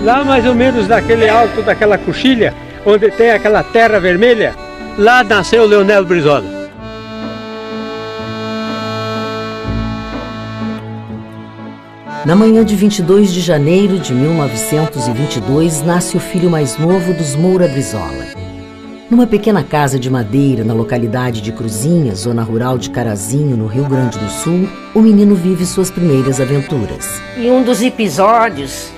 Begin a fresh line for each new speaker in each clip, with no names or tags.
Lá mais ou menos daquele alto daquela coxilha, onde tem aquela terra vermelha, lá nasceu Leonel Brizola.
Na manhã de 22 de janeiro de 1922, nasce o filho mais novo dos Moura Brizola. Numa pequena casa de madeira na localidade de Cruzinha, zona rural de Carazinho, no Rio Grande do Sul, o menino vive suas primeiras aventuras.
E um dos episódios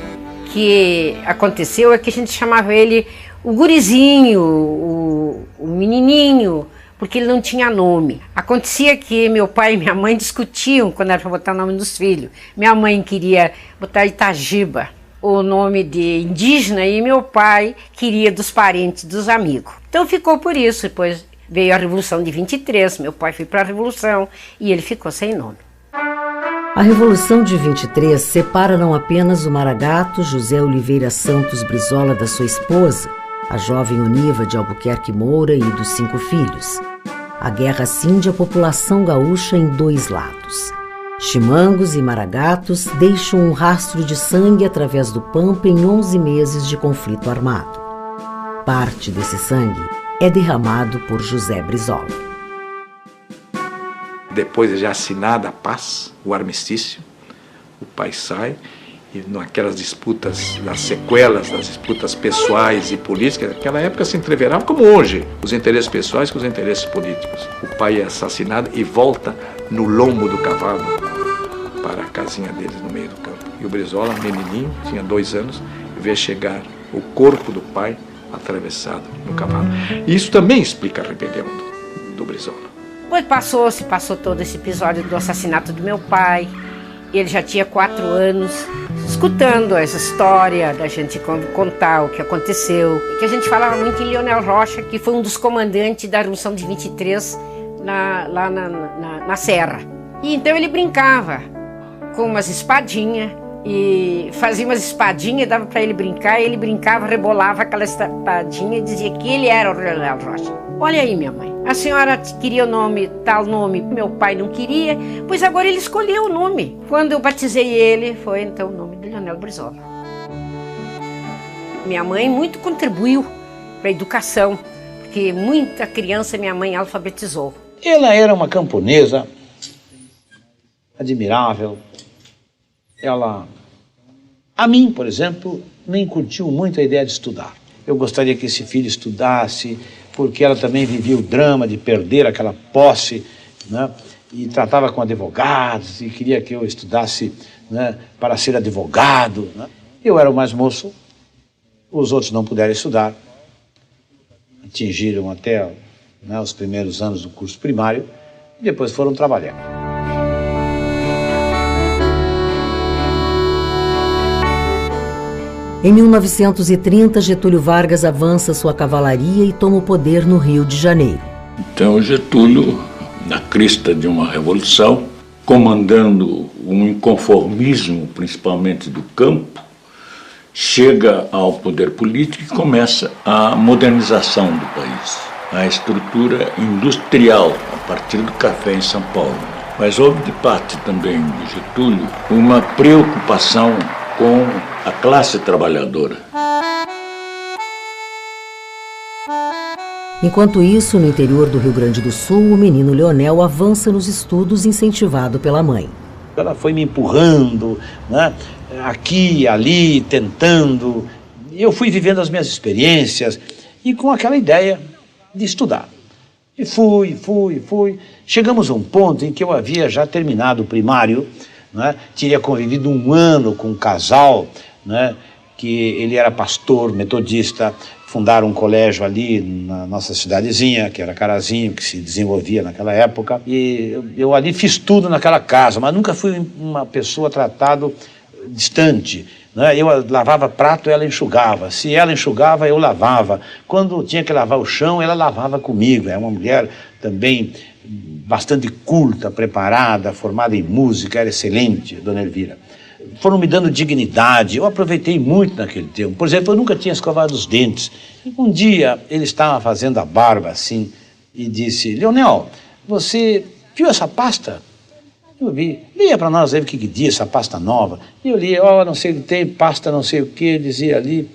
que aconteceu é que a gente chamava ele o gurizinho, o menininho, porque ele não tinha nome. Acontecia que meu pai e minha mãe discutiam quando era para botar o nome dos filhos. Minha mãe queria botar Itagiba, o nome de indígena, e meu pai queria dos parentes, dos amigos. Então ficou por isso. Depois veio a Revolução de 23, meu pai foi para a Revolução e ele ficou sem nome.
A Revolução de 23 separa não apenas o maragato José Oliveira Santos Brizola da sua esposa, a jovem Oniva de Albuquerque Moura, e dos 5 filhos. A guerra cinde a população gaúcha em 2 lados. Chimangos e maragatos deixam um rastro de sangue através do Pampa em 11 meses de conflito armado. Parte desse sangue é derramado por José Brizola.
Depois de já assinada a paz, o armistício, o pai sai, e naquelas disputas, nas sequelas das disputas pessoais e políticas, naquela época se entreverava como hoje, os interesses pessoais com os interesses políticos. O pai é assassinado e volta no lombo do cavalo para a casinha deles no meio do campo. E o Brizola, menininho, tinha 2 anos, vê chegar o corpo do pai atravessado no cavalo. E isso também explica a rebelião do Brizola.
Depois passou todo esse episódio do assassinato do meu pai. Ele já tinha 4 anos, escutando essa história, da gente contar o que aconteceu. E que a gente falava muito em Leonel Rocha, que foi um dos comandantes da Revolução de 23 lá na Serra. E então ele brincava com umas espadinhas, e fazia umas espadinhas, dava para ele brincar, e ele brincava, rebolava aquela espadinha e dizia que ele era o Leonel Rocha. Olha aí, minha mãe, a senhora queria o nome, tal nome, meu pai não queria, pois agora ele escolheu o nome. Quando eu batizei ele, foi então o nome de Leonel Brizola. Minha mãe muito contribuiu para a educação, porque muita criança minha mãe alfabetizou.
Ela era uma camponesa admirável. Ela, a mim, por exemplo, nem curtiu muito a ideia de estudar. Eu gostaria que esse filho estudasse, porque ela também vivia o drama de perder aquela posse, né? E tratava com advogados e queria que eu estudasse, né, para ser advogado, né? Eu era o mais moço, os outros não puderam estudar, atingiram até, né, os primeiros anos do curso primário e depois foram trabalhar.
Em 1930, Getúlio Vargas avança sua cavalaria e toma o poder no Rio de Janeiro.
Então Getúlio, na crista de uma revolução, comandando um inconformismo, principalmente do campo, chega ao poder político e começa a modernização do país, a estrutura industrial, a partir do café em São Paulo. Mas houve de parte também de Getúlio uma preocupação com a classe trabalhadora.
Enquanto isso, no interior do Rio Grande do Sul, o menino Leonel avança nos estudos incentivado pela mãe.
Ela foi me empurrando, né, aqui, ali, tentando. Eu fui vivendo as minhas experiências e com aquela ideia de estudar. E fui. Chegamos a um ponto em que eu havia já terminado o primário, né, tinha convivido 1 ano com um casal, né, que ele era pastor metodista, fundaram um colégio ali na nossa cidadezinha, que era Carazinho, que se desenvolvia naquela época. E eu ali fiz tudo naquela casa, mas nunca fui uma pessoa tratado distante, né? Eu lavava prato, ela enxugava. Se ela enxugava, eu lavava. Quando tinha que lavar o chão, ela lavava comigo. É uma mulher também bastante culta, preparada, formada em música, era excelente, Dona Elvira. Foram me dando dignidade, eu aproveitei muito naquele tempo. Por exemplo, eu nunca tinha escovado os dentes. Um dia ele estava fazendo a barba assim e disse: Leonel, você viu essa pasta? Eu vi, lia para nós aí o que diz essa pasta nova. E eu lia, não sei o que tem, pasta não sei o que, dizia ali,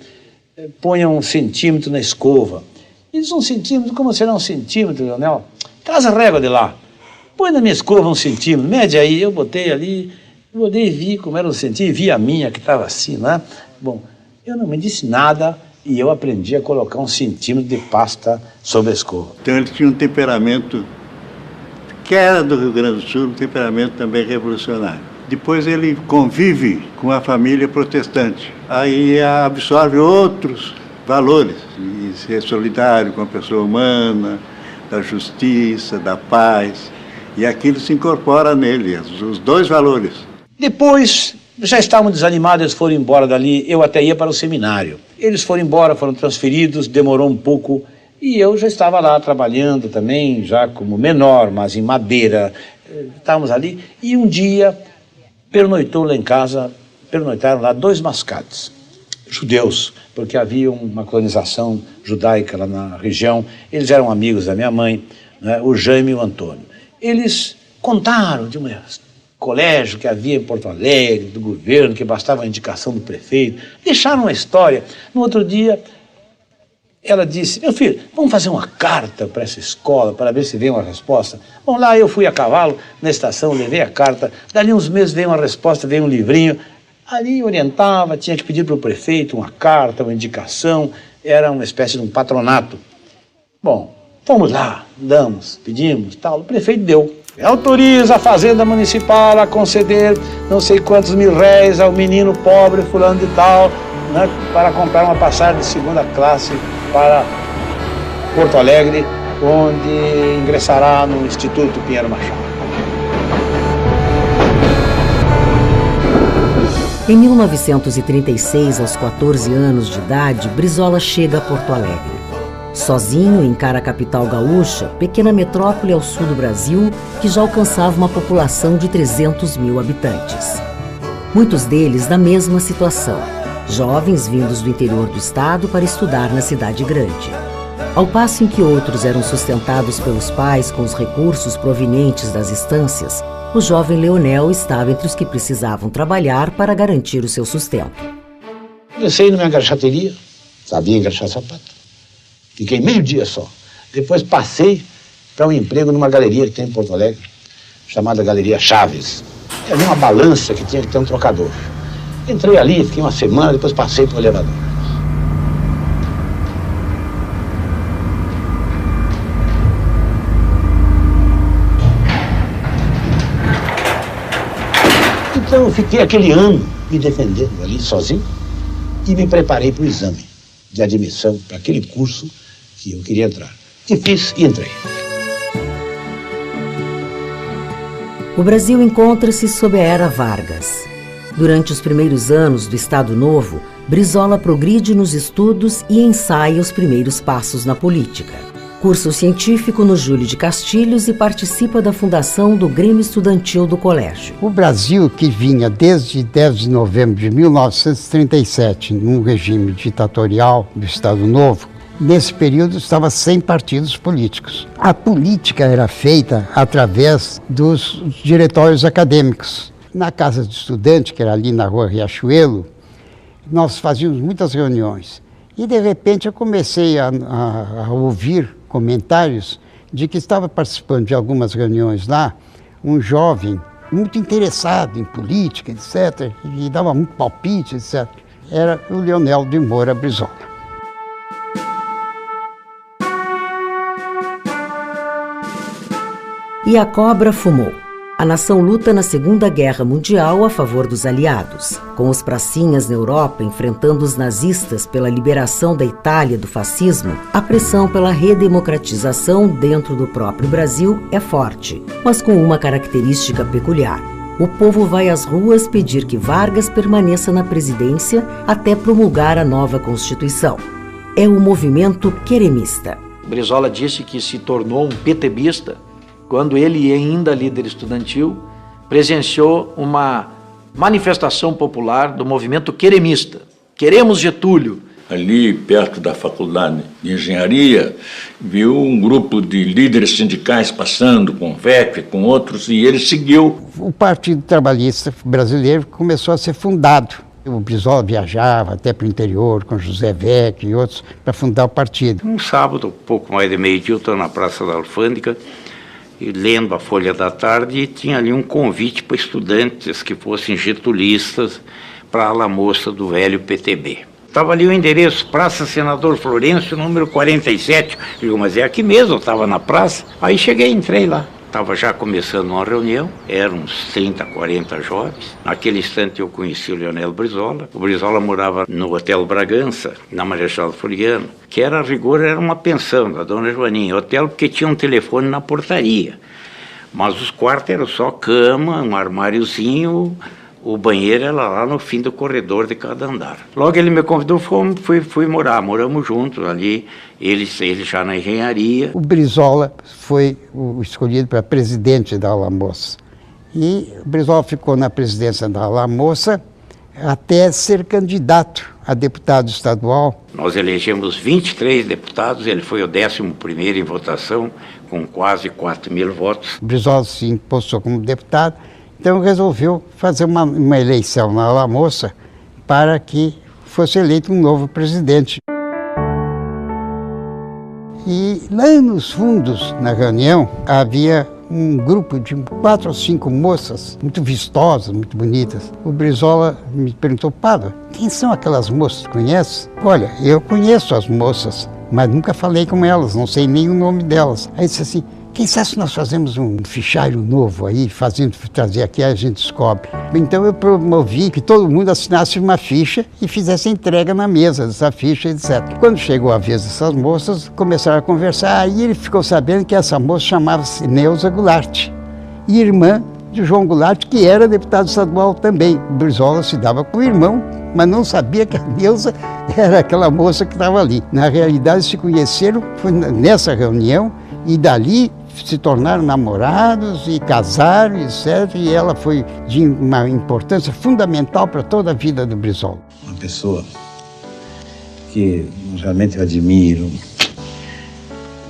ponha 1 centímetro na escova. E diz 1 centímetro, como será 1 centímetro, Leonel? Traz a régua de lá, põe na minha escova 1 centímetro, mede aí. Eu botei ali, e vi como era 1 centímetro, vi a minha que estava assim, né? Bom, eu não me disse nada e eu aprendi a colocar 1 centímetro de pasta sobre a escova.
Então ele tinha um temperamento que era do Rio Grande do Sul, um temperamento também revolucionário. Depois ele convive com a família protestante, aí absorve outros valores, de ser solidário com a pessoa humana, da justiça, da paz, e aquilo se incorpora nele, os 2 valores.
Depois, já estavam desanimados, eles foram embora dali, eu até ia para o seminário. Eles foram embora, foram transferidos, demorou um pouco, e eu já estava lá trabalhando também, já como menor, mas em Madeira. Estávamos ali, e um dia pernoitaram lá 2 mascates, judeus, porque havia uma colonização judaica lá na região. Eles eram amigos da minha mãe, né, o Jaime e o Antônio. Eles contaram de um colégio que havia em Porto Alegre, do governo, que bastava a indicação do prefeito. Deixaram uma história. No outro dia, ela disse, meu filho, vamos fazer uma carta para essa escola, para ver se vem uma resposta. Bom, lá eu fui a cavalo na estação, levei a carta, dali uns meses veio uma resposta, veio um livrinho, ali orientava, tinha que pedir para o prefeito uma carta, uma indicação, era uma espécie de um patronato. Bom, fomos lá, damos, pedimos, tal, o prefeito deu. Autoriza a Fazenda Municipal a conceder não sei quantos mil réis ao menino pobre fulano de tal, né, para comprar uma passagem de 2ª classe para Porto Alegre, onde ingressará no Instituto Pinheiro Machado.
Em 1936, aos 14 anos de idade, Brizola chega a Porto Alegre. Sozinho, encara a capital gaúcha, pequena metrópole ao sul do Brasil, que já alcançava uma população de 300 mil habitantes. Muitos deles na mesma situação, jovens vindos do interior do estado para estudar na cidade grande. Ao passo em que outros eram sustentados pelos pais com os recursos provenientes das estâncias, o jovem Leonel estava entre os que precisavam trabalhar para garantir o seu sustento.
Comecei numa engraxateria, sabia engraxar sapato. Fiquei meio dia só. Depois passei para um emprego numa galeria que tem em Porto Alegre, chamada Galeria Chaves. Havia uma balança que tinha que ter um trocador. Entrei ali, fiquei uma semana, depois passei para o elevador. Então eu fiquei aquele ano me defendendo ali sozinho e me preparei para o exame de admissão para aquele curso que eu queria entrar. E fiz e entrei.
O Brasil encontra-se sob a era Vargas. Durante os primeiros anos do Estado Novo, Brizola progride nos estudos e ensaia os primeiros passos na política. Cursa o científico no Júlio de Castilhos e participa da fundação do Grêmio Estudantil do colégio.
O Brasil, que vinha desde 10 de novembro de 1937 num regime ditatorial do Estado Novo, nesse período estava sem partidos políticos. A política era feita através dos diretórios acadêmicos. Na Casa do Estudante, que era ali na Rua Riachuelo, nós fazíamos muitas reuniões. E, de repente, eu comecei a ouvir comentários de que estava participando de algumas reuniões lá um jovem muito interessado em política, etc., e dava muito palpite, etc. Era o Leonel de Moura Brizola.
E a cobra fumou. A nação luta na Segunda Guerra Mundial a favor dos aliados. Com os pracinhas na Europa enfrentando os nazistas pela liberação da Itália do fascismo, a pressão pela redemocratização dentro do próprio Brasil é forte, mas com uma característica peculiar. O povo vai às ruas pedir que Vargas permaneça na presidência até promulgar a nova Constituição. É o movimento queremista.
Brizola disse que se tornou um petebista quando ele, ainda líder estudantil, presenciou uma manifestação popular do movimento queremista. Queremos Getúlio,
ali perto da faculdade de engenharia, viu um grupo de líderes sindicais passando com o VEC, com outros, e ele seguiu.
O Partido Trabalhista Brasileiro começou a ser fundado. O Brizola viajava até para o interior com José Vec e outros para fundar o partido.
Um sábado, pouco mais de meio-dia, eu estou na Praça da Alfândega e lendo a Folha da Tarde, e tinha ali um convite para estudantes que fossem getulistas para a ala moça do velho PTB. Estava ali o endereço, Praça Senador Florencio, número 47. Eu digo, mas é aqui mesmo, eu estava na praça. Aí cheguei, entrei lá. Estava já começando uma reunião, eram uns 30, 40 jovens. Naquele instante eu conheci o Leonel Brizola. O Brizola morava no Hotel Bragança, na Marechal Floriano, que era, a rigor, era uma pensão da dona Joaninha. Hotel porque tinha um telefone na portaria. Mas os quartos eram só cama, um armáriozinho, o banheiro era lá no fim do corredor de cada andar. Logo ele me convidou, fui morar, moramos juntos ali, ele já na engenharia.
O Brizola foi o escolhido para presidente da Ala Moça. E o Brizola ficou na presidência da Ala Moça até ser candidato a deputado estadual.
Nós elegemos 23 deputados, ele foi o 11º em votação, com quase 4.000 votos.
O Brizola se impostou como deputado. Então resolveu fazer uma eleição na Ala Moça para que fosse eleito um novo presidente. E lá nos fundos, na reunião, havia um grupo de 4 ou 5 moças, muito vistosas, muito bonitas. O Brizola me perguntou, Pádua, quem são aquelas moças, conhece? Olha, eu conheço as moças, mas nunca falei com elas, não sei nem o nome delas. Aí disse assim, quem sabe se nós fazemos um fichário novo aí, trazer aqui, a gente descobre. Então eu promovi que todo mundo assinasse uma ficha e fizesse entrega na mesa dessa ficha, etc. Quando chegou a vez dessas moças, começaram a conversar, aí ele ficou sabendo que essa moça chamava-se Neuza Goulart, e irmã de João Goulart, que era deputado estadual também. O Brizola se dava com o irmão, mas não sabia que a Neuza era aquela moça que estava ali. Na realidade, se conheceram foi nessa reunião, e dali se tornaram namorados e casaram, etc. E ela foi de uma importância fundamental para toda a vida do Brizola.
Uma pessoa que realmente eu admiro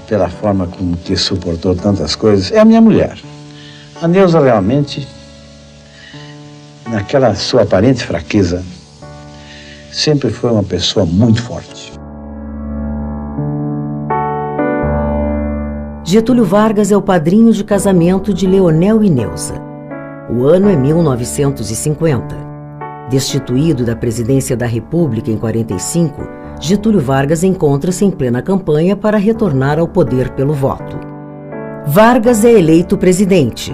pela forma como que suportou tantas coisas é a minha mulher. A Neuza realmente, naquela sua aparente fraqueza, sempre foi uma pessoa muito forte.
Getúlio Vargas é o padrinho de casamento de Leonel e Neuza. O ano é 1950. Destituído da presidência da República em 45, Getúlio Vargas encontra-se em plena campanha para retornar ao poder pelo voto. Vargas é eleito presidente.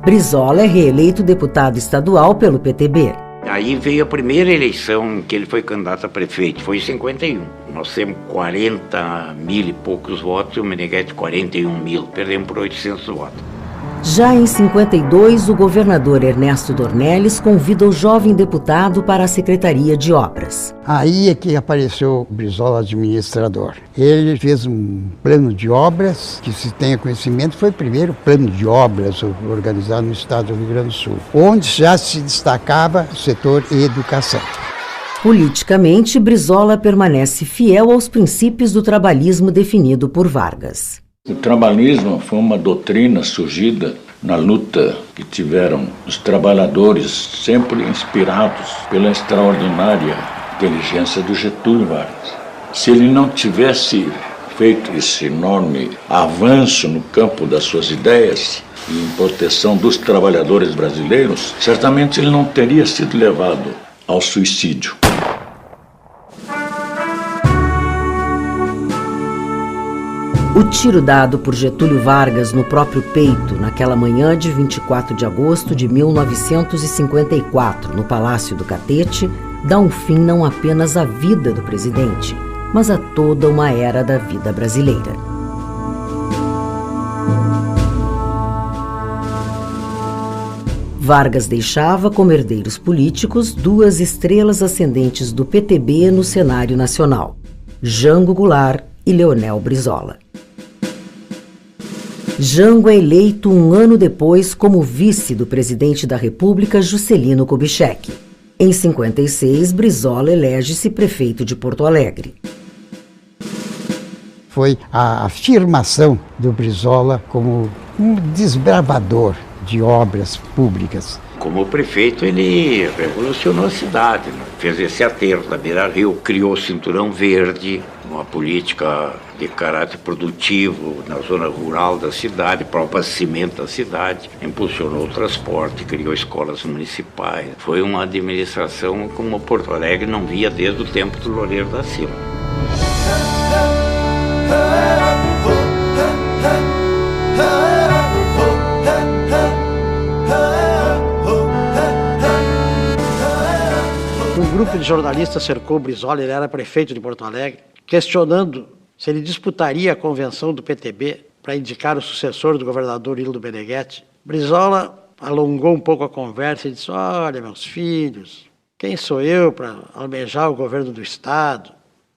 Brizola é reeleito deputado estadual pelo PTB.
Aí veio a primeira eleição em que ele foi candidato a prefeito, foi em 51. Nós temos 40 mil e poucos votos e o Meneghetti 41 mil, perdemos por 800 votos.
Já em 52, o governador Ernesto Dornelles convida o jovem deputado para a Secretaria de Obras.
Aí é que apareceu o Brizola administrador. Ele fez um plano de obras, que se tenha conhecimento, foi o primeiro plano de obras organizado no estado do Rio Grande do Sul, onde já se destacava o setor educação.
Politicamente, Brizola permanece fiel aos princípios do trabalhismo definido por Vargas.
O trabalhismo foi uma doutrina surgida na luta que tiveram os trabalhadores, sempre inspirados pela extraordinária inteligência do Getúlio Vargas. Se ele não tivesse feito esse enorme avanço no campo das suas ideias em proteção dos trabalhadores brasileiros, certamente ele não teria sido levado ao suicídio.
O tiro dado por Getúlio Vargas no próprio peito naquela manhã de 24 de agosto de 1954, no Palácio do Catete, dá um fim não apenas à vida do presidente, mas a toda uma era da vida brasileira. Vargas deixava como herdeiros políticos 2 estrelas ascendentes do PTB no cenário nacional, Jango Goulart e Leonel Brizola. Jango é eleito um ano depois como vice do presidente da República, Juscelino Kubitschek. Em 56, Brizola elege-se prefeito de Porto Alegre.
Foi a afirmação do Brizola como um desbravador de obras públicas.
Como prefeito, ele revolucionou a cidade, né? Fez esse aterro da Beira-Rio, criou o Cinturão Verde, uma política de caráter produtivo na zona rural da cidade, para o abastecimento da cidade, impulsionou o transporte, criou escolas municipais. Foi uma administração como Porto Alegre não via desde o tempo do Loureiro da Silva.
Um grupo de jornalistas cercou o Brizola, ele era prefeito de Porto Alegre, questionando se ele disputaria a convenção do PTB para indicar o sucessor do governador Hildo Meneghetti. Brizola alongou um pouco a conversa e disse: olha, meus filhos, quem sou eu para almejar o governo do Estado?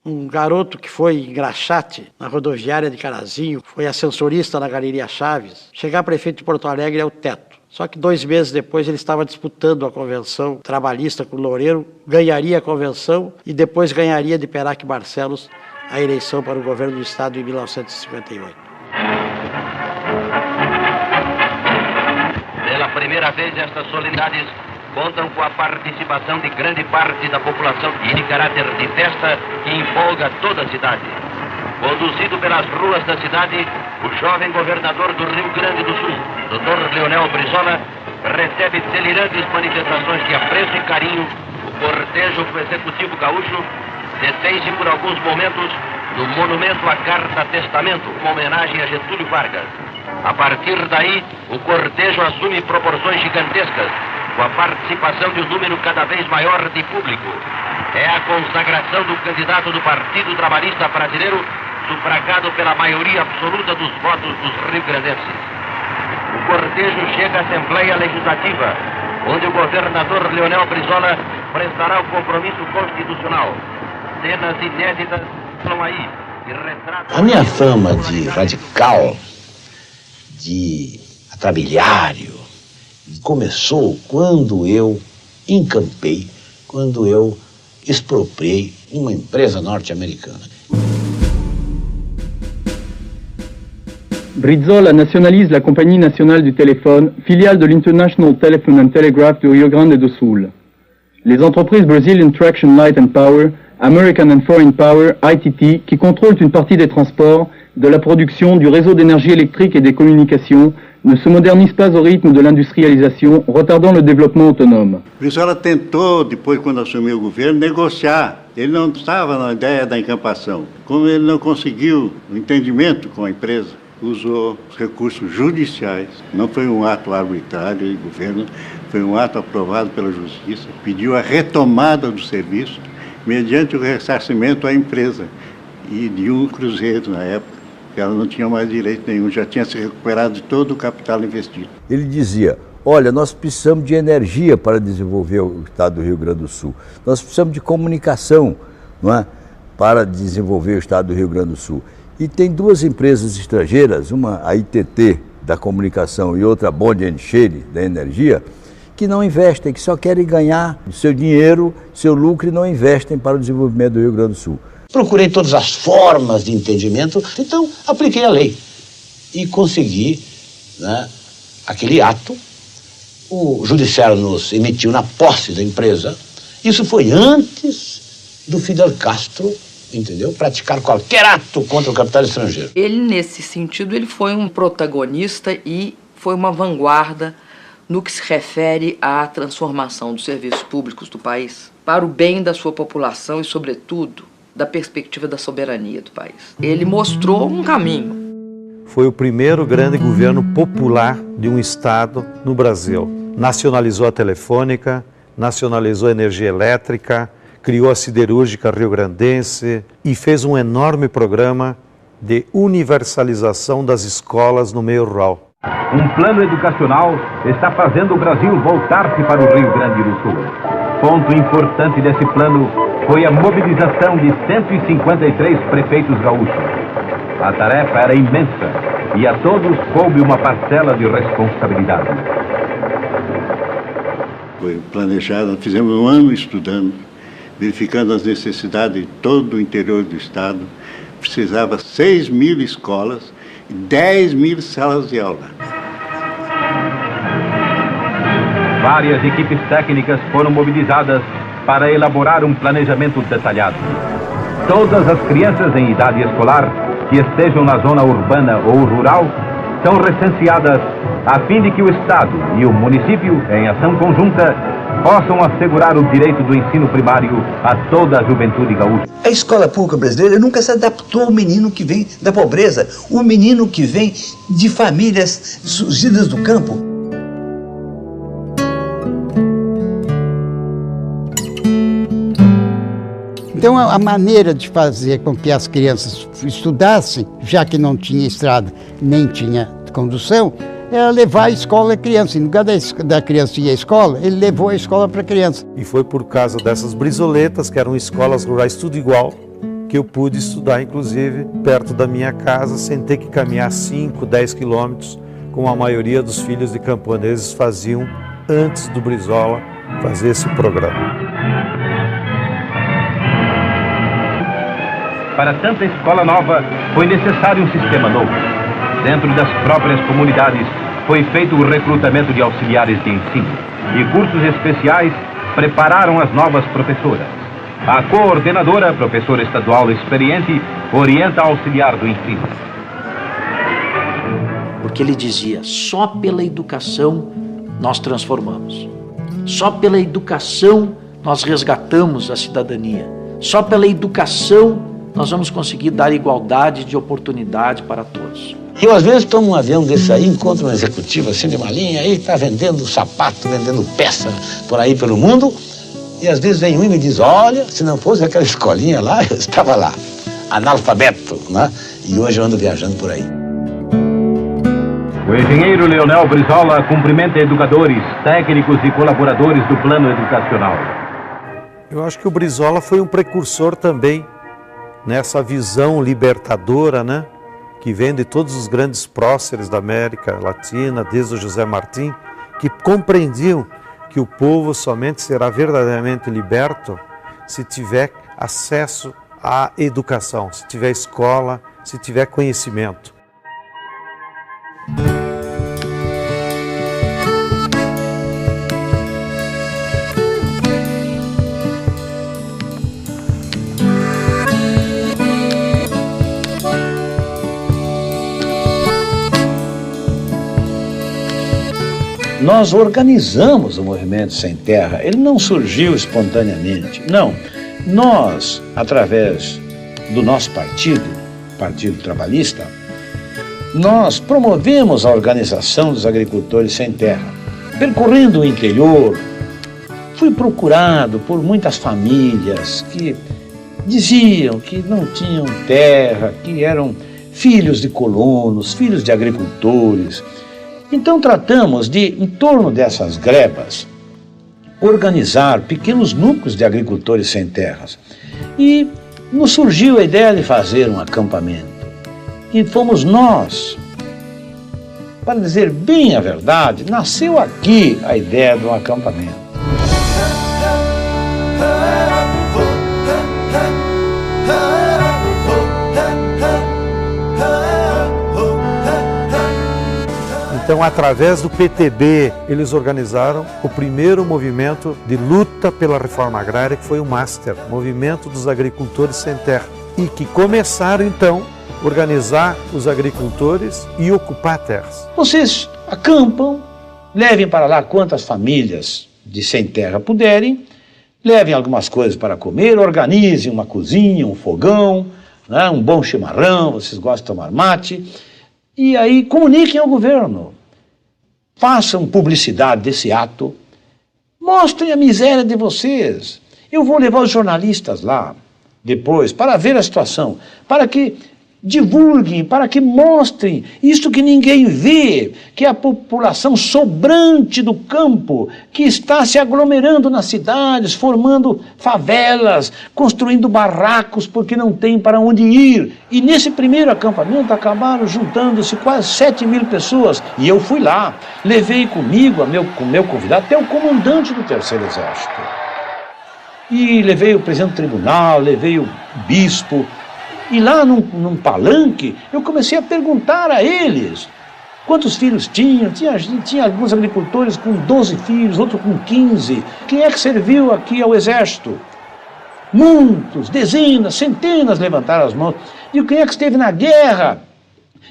Um garoto que foi engraxate na rodoviária de Carazinho, foi ascensorista na Galeria Chaves, chegar prefeito de Porto Alegre é o teto. Só que 2 meses depois ele estava disputando a convenção trabalhista com o Loureiro, ganharia a convenção e depois ganharia de Perac Barcelos a eleição para o governo do Estado em 1958.
Pela primeira vez, estas solenidades contam com a participação de grande parte da população e de caráter de festa que empolga toda a cidade. Conduzido pelas ruas da cidade, o jovem governador do Rio Grande do Sul, Dr. Leonel Brizola, recebe delirantes manifestações de apreço e carinho. O cortejo do Executivo Gaúcho detém-se por alguns momentos no monumento à Carta Testamento, uma homenagem a Getúlio Vargas. A partir daí, o cortejo assume proporções gigantescas, com a participação de um número cada vez maior de público. É a consagração do candidato do Partido Trabalhista Brasileiro, sufragado pela maioria absoluta dos votos dos rio-grandenses. O cortejo chega à Assembleia Legislativa, onde o governador Leonel Brizola prestará o compromisso constitucional. Cenas inéditas estão aí e retratam...
A minha fama de radical, de atrabiliário, começou quando eu encampei, quando eu expropriei uma empresa norte-americana.
Brizola nationalise la Compagnie nationale du téléphone, filiale de l'International Telephone and Telegraph du Rio Grande do Sul. Les entreprises Brazilian Traction Light and Power, American and Foreign Power, ITT, qui contrôlent une partie des transports, de la production, du réseau d'énergie électrique et des communications, ne se modernisent pas au rythme de l'industrialisation, retardant le développement autonome.
Brizola tentou, depois, quando assumiu o governo, negociar. Ele não estava na ideia da encampação. Como ele não conseguiu o entendimento com a empresa, usou os recursos judiciais. Não foi um ato arbitrário do governo, foi um ato aprovado pela Justiça. Pediu a retomada do serviço mediante o ressarcimento à empresa e de um cruzeiro na época, que ela não tinha mais direito nenhum, já tinha se recuperado de todo o capital investido.
Ele dizia: olha, nós precisamos de energia para desenvolver o estado do Rio Grande do Sul. Nós precisamos de comunicação, não é, para desenvolver o estado do Rio Grande do Sul. E tem 2 empresas estrangeiras, uma a ITT da comunicação e outra a Bond & Shale da energia, que não investem, que só querem ganhar seu dinheiro, seu lucro e não investem para o desenvolvimento do Rio Grande do Sul.
Procurei todas as formas de entendimento, então apliquei a lei e consegui, né, aquele ato. O judiciário nos emitiu na posse da empresa. Isso foi antes do Fidel Castro, entendeu, praticar qualquer ato contra o capital estrangeiro.
Ele, nesse sentido, ele foi um protagonista e foi uma vanguarda no que se refere à transformação dos serviços públicos do país para o bem da sua população e, sobretudo, da perspectiva da soberania do país. Ele mostrou um caminho.
Foi o primeiro grande governo popular de um estado no Brasil. Nacionalizou a telefônica, nacionalizou a energia elétrica, criou a siderúrgica rio-grandense e fez um enorme programa de universalização das escolas no meio rural.
Um plano educacional está fazendo o Brasil voltar-se para o Rio Grande do Sul. Ponto importante desse plano foi a mobilização de 153 prefeitos gaúchos. A tarefa era imensa e a todos coube uma parcela de responsabilidade.
Foi planejado, nós fizemos um ano estudando, verificando as necessidades de todo o interior do estado. Precisava 6.000 escolas e 10.000 salas de aula.
Várias equipes técnicas foram mobilizadas para elaborar um planejamento detalhado. Todas as crianças em idade escolar que estejam na zona urbana ou rural são recenseadas a fim de que o Estado e o município, em ação conjunta, possam assegurar o direito do ensino primário a toda a juventude gaúcha.
A escola pública brasileira nunca se adaptou ao menino que vem da pobreza, o menino que vem de famílias surgidas do campo.
Então, a maneira de fazer com que as crianças estudassem, já que não tinha estrada nem tinha condução, era levar a escola à criança. Em lugar da criança ir à escola, ele levou a escola para a criança.
E foi por causa dessas brisoletas, que eram escolas rurais tudo igual, que eu pude estudar, inclusive, perto da minha casa, sem ter que caminhar 5, 10 quilômetros, como a maioria dos filhos de camponeses faziam antes do Brizola fazer esse programa.
Para tanta escola nova, foi necessário um sistema novo. Dentro das próprias comunidades, foi feito o recrutamento de auxiliares de ensino. E cursos especiais prepararam as novas professoras. A coordenadora, professora estadual experiente, orienta a auxiliar do ensino.
Porque ele dizia, só pela educação nós transformamos. Só pela educação nós resgatamos a cidadania. Só pela educação nós vamos conseguir dar igualdade de oportunidade para todos.
Eu, às vezes, tomo um avião desse aí, encontro um executivo assim de uma linha, aí está vendendo sapato, vendendo peça por aí pelo mundo, e às vezes vem um e me diz, olha, se não fosse aquela escolinha lá, eu estava lá, analfabeto, né? E hoje eu ando viajando por aí.
O engenheiro Leonel Brizola cumprimenta educadores, técnicos e colaboradores do plano educacional.
Eu acho que o Brizola foi um precursor também nessa visão libertadora, né, que vem de todos os grandes próceres da América Latina, desde o José Martí, que compreendiam que o povo somente será verdadeiramente liberto se tiver acesso à educação, se tiver escola, se tiver conhecimento.
Nós organizamos o Movimento Sem Terra, ele não surgiu espontaneamente, não. Nós, através do nosso partido, Partido Trabalhista, nós promovemos a organização dos agricultores sem terra. Percorrendo o interior, fui procurado por muitas famílias que diziam que não tinham terra, que eram filhos de colonos, filhos de agricultores. Então tratamos de, em torno dessas grebas, organizar pequenos núcleos de agricultores sem terras. E nos surgiu a ideia de fazer um acampamento. E fomos nós. Para dizer bem a verdade, nasceu aqui a ideia de um acampamento.
Então, através do PTB, eles organizaram o primeiro movimento de luta pela reforma agrária, que foi o MASTER, Movimento dos Agricultores Sem Terra, e que começaram, então, a organizar os agricultores e ocupar terras.
Vocês acampam, levem para lá quantas famílias de sem terra puderem, levem algumas coisas para comer, organizem uma cozinha, um fogão, né, um bom chimarrão, vocês gostam de tomar mate, e aí comuniquem ao governo. Façam publicidade desse ato, mostrem a miséria de vocês. Eu vou levar os jornalistas lá, depois, para ver a situação, para que divulguem, para que mostrem isto que ninguém vê, que é a população sobrante do campo, que está se aglomerando nas cidades, formando favelas, construindo barracos porque não tem para onde ir. E nesse primeiro acampamento acabaram juntando-se quase 7.000 pessoas. E eu fui lá, levei comigo, com meu convidado, até o comandante do Terceiro Exército. E levei o presidente do tribunal, levei o bispo. E lá num palanque, eu comecei a perguntar a eles quantos filhos tinham. Tinha alguns agricultores com 12 filhos, outros com 15. Quem é que serviu aqui ao exército? Muitos, dezenas, centenas levantaram as mãos. E quem é que esteve na guerra?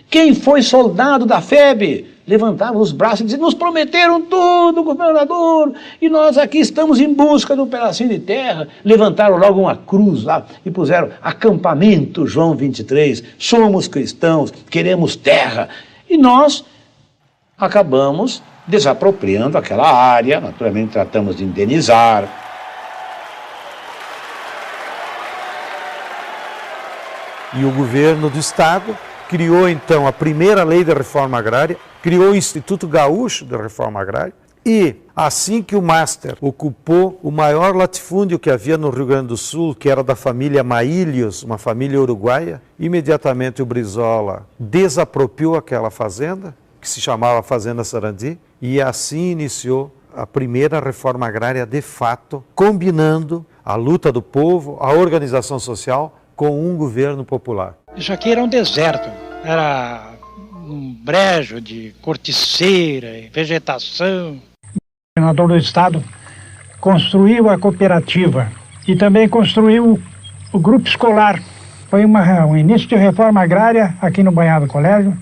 Quem foi soldado da FEB? Levantavam os braços e diziam, nos prometeram tudo, governador, e nós aqui estamos em busca de um pedacinho de terra. Levantaram logo uma cruz lá e puseram acampamento João 23, somos cristãos, queremos terra. E nós acabamos desapropriando aquela área, naturalmente tratamos de indenizar.
E o governo do Estado criou então a primeira lei de reforma agrária, criou o Instituto Gaúcho de Reforma Agrária e, assim que o Master ocupou o maior latifúndio que havia no Rio Grande do Sul, que era da família Maílios, uma família uruguaia, imediatamente o Brizola desapropriou aquela fazenda, que se chamava Fazenda Sarandi, e assim iniciou a primeira reforma agrária de fato, combinando a luta do povo, a organização social, com um governo popular.
Isso aqui era um deserto, era um brejo de corticeira e vegetação. O governador do estado construiu a cooperativa e também construiu o grupo escolar. Foi um início de reforma agrária aqui no Banhado Colégio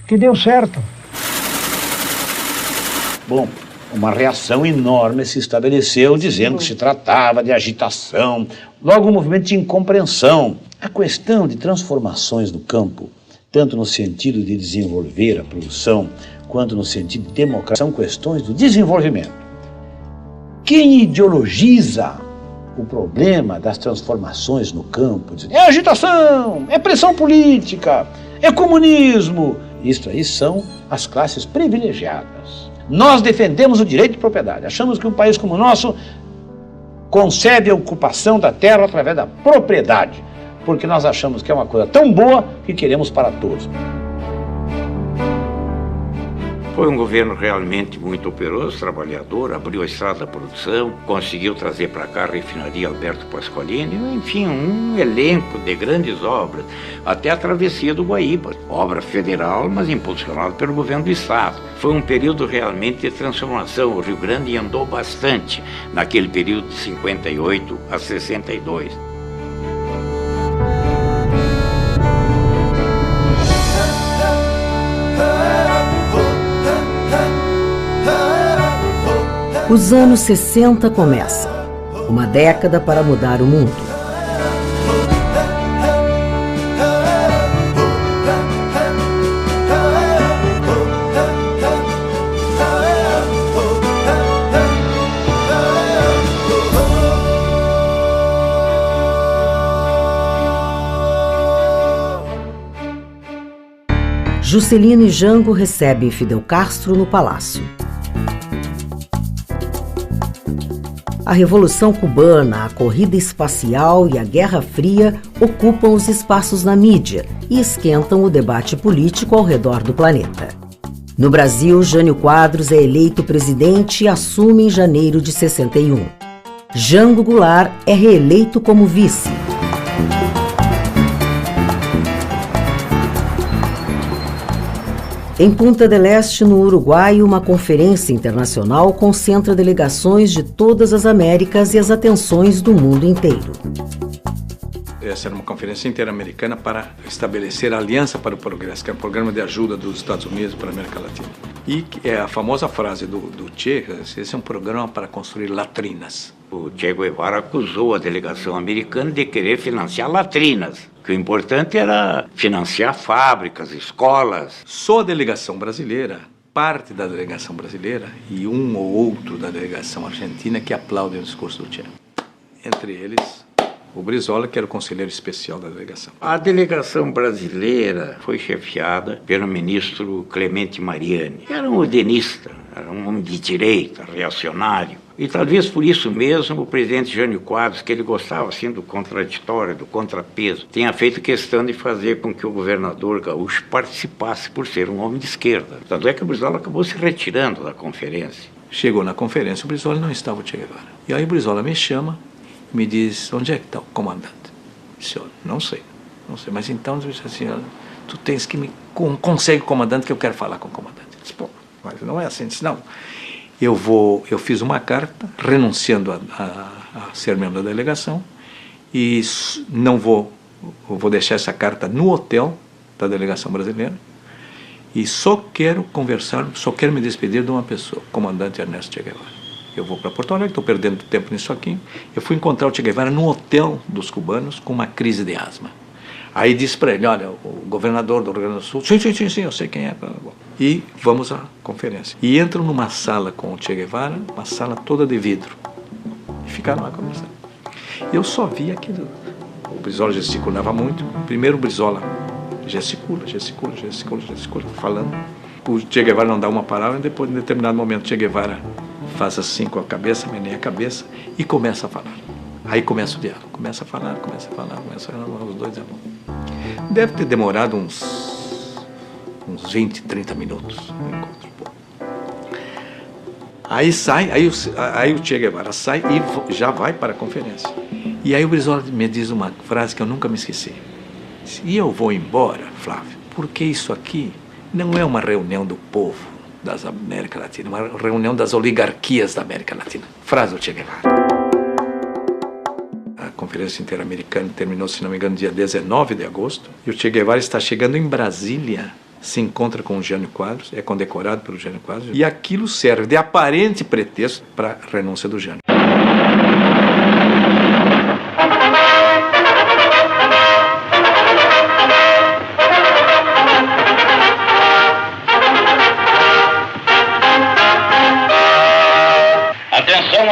que deu certo.
Bom, uma reação enorme se estabeleceu dizendo que se tratava de agitação, logo um movimento de incompreensão. A questão de transformações no campo, tanto no sentido de desenvolver a produção, quanto no sentido de democracia, são questões do desenvolvimento. Quem ideologiza o problema das transformações no campo, diz, é agitação, é pressão política, é comunismo. Isso aí são as classes privilegiadas. Nós defendemos o direito de propriedade. Achamos que um país como o nosso concebe a ocupação da terra através da propriedade, porque nós achamos que é uma coisa tão boa que queremos para todos.
Foi um governo realmente muito operoso, trabalhador, abriu a estrada da produção, conseguiu trazer para cá a refinaria Alberto Pasqualini, enfim, um elenco de grandes obras, até a travessia do Guaíba, obra federal, mas impulsionada pelo governo do estado. Foi um período realmente de transformação, o Rio Grande andou bastante naquele período de 58 a 62.
Os anos 60 começam, uma década para mudar o mundo. Juscelino e Jango recebem Fidel Castro no palácio. A Revolução Cubana, a corrida espacial e a Guerra Fria ocupam os espaços na mídia e esquentam o debate político ao redor do planeta. No Brasil, Jânio Quadros é eleito presidente e assume em janeiro de 61. Jango Goulart é reeleito como vice. Em Punta del Este, no Uruguai, uma conferência internacional concentra delegações de todas as Américas e as atenções do mundo inteiro.
Essa era uma conferência interamericana para estabelecer a Aliança para o Progresso, que é um programa de ajuda dos Estados Unidos para a América Latina. E é a famosa frase do Che, esse é um programa para construir latrinas.
O Che Guevara acusou a delegação americana de querer financiar latrinas, que o importante era financiar fábricas, escolas.
Só a delegação brasileira, parte da delegação brasileira e um ou outro da delegação argentina que aplaudem o discurso do Che. Entre eles, o Brizola, que era o conselheiro especial da delegação.
A delegação brasileira foi chefiada pelo ministro Clemente Mariani. Era um udenista, era um homem de direita, reacionário. E talvez por isso mesmo o presidente Jânio Quadros, que ele gostava assim do contraditório, do contrapeso, tenha feito questão de fazer com que o governador gaúcho participasse por ser um homem de esquerda. Tanto é que o Brizola acabou se retirando da conferência.
Chegou na conferência, o Brizola não estava o Che Guevara. E aí o Brizola me chama e me diz, onde é que está o comandante? Eu disse, não sei, mas então assim, tu tens que me consegue o comandante que eu quero falar com o comandante. Eu disse, pô, mas não é assim. Eu disse, não. Eu fiz uma carta renunciando a ser membro da delegação e eu vou deixar essa carta no hotel da delegação brasileira e só quero me despedir de uma pessoa, o comandante Ernesto Che Guevara. Eu vou para Porto Alegre, estou perdendo tempo nisso aqui. Eu fui encontrar o Che Guevara no hotel dos cubanos com uma crise de asma. Aí disse para ele, olha, o governador do Rio Grande do Sul, sim, eu sei quem é. E vamos à conferência. E entram numa sala com o Che Guevara, uma sala toda de vidro. E ficaram lá conversando. Eu só vi aquilo. O Brizola gesticulava muito. Primeiro o Brizola gesticula, falando. O Che Guevara não dá uma palavra, e depois, em determinado momento, o Che Guevara faz assim com a cabeça, meneia a cabeça e começa a falar. Aí começa o diálogo, começa a falar, os dois é bom. Deve ter demorado uns 20, 30 minutos o encontro. Aí o Che Guevara sai e já vai para a conferência. E aí o Brizola me diz uma frase que eu nunca me esqueci. E eu vou embora, Flávio, porque isso aqui não é uma reunião do povo da América Latina, uma reunião das oligarquias da América Latina. Frase do Che Guevara. A Conferência Interamericana terminou, se não me engano, dia 19 de agosto. E o Che Guevara está chegando em Brasília, se encontra com o Jânio Quadros, é condecorado pelo Jânio Quadros. E aquilo serve de aparente pretexto para a renúncia do Jânio.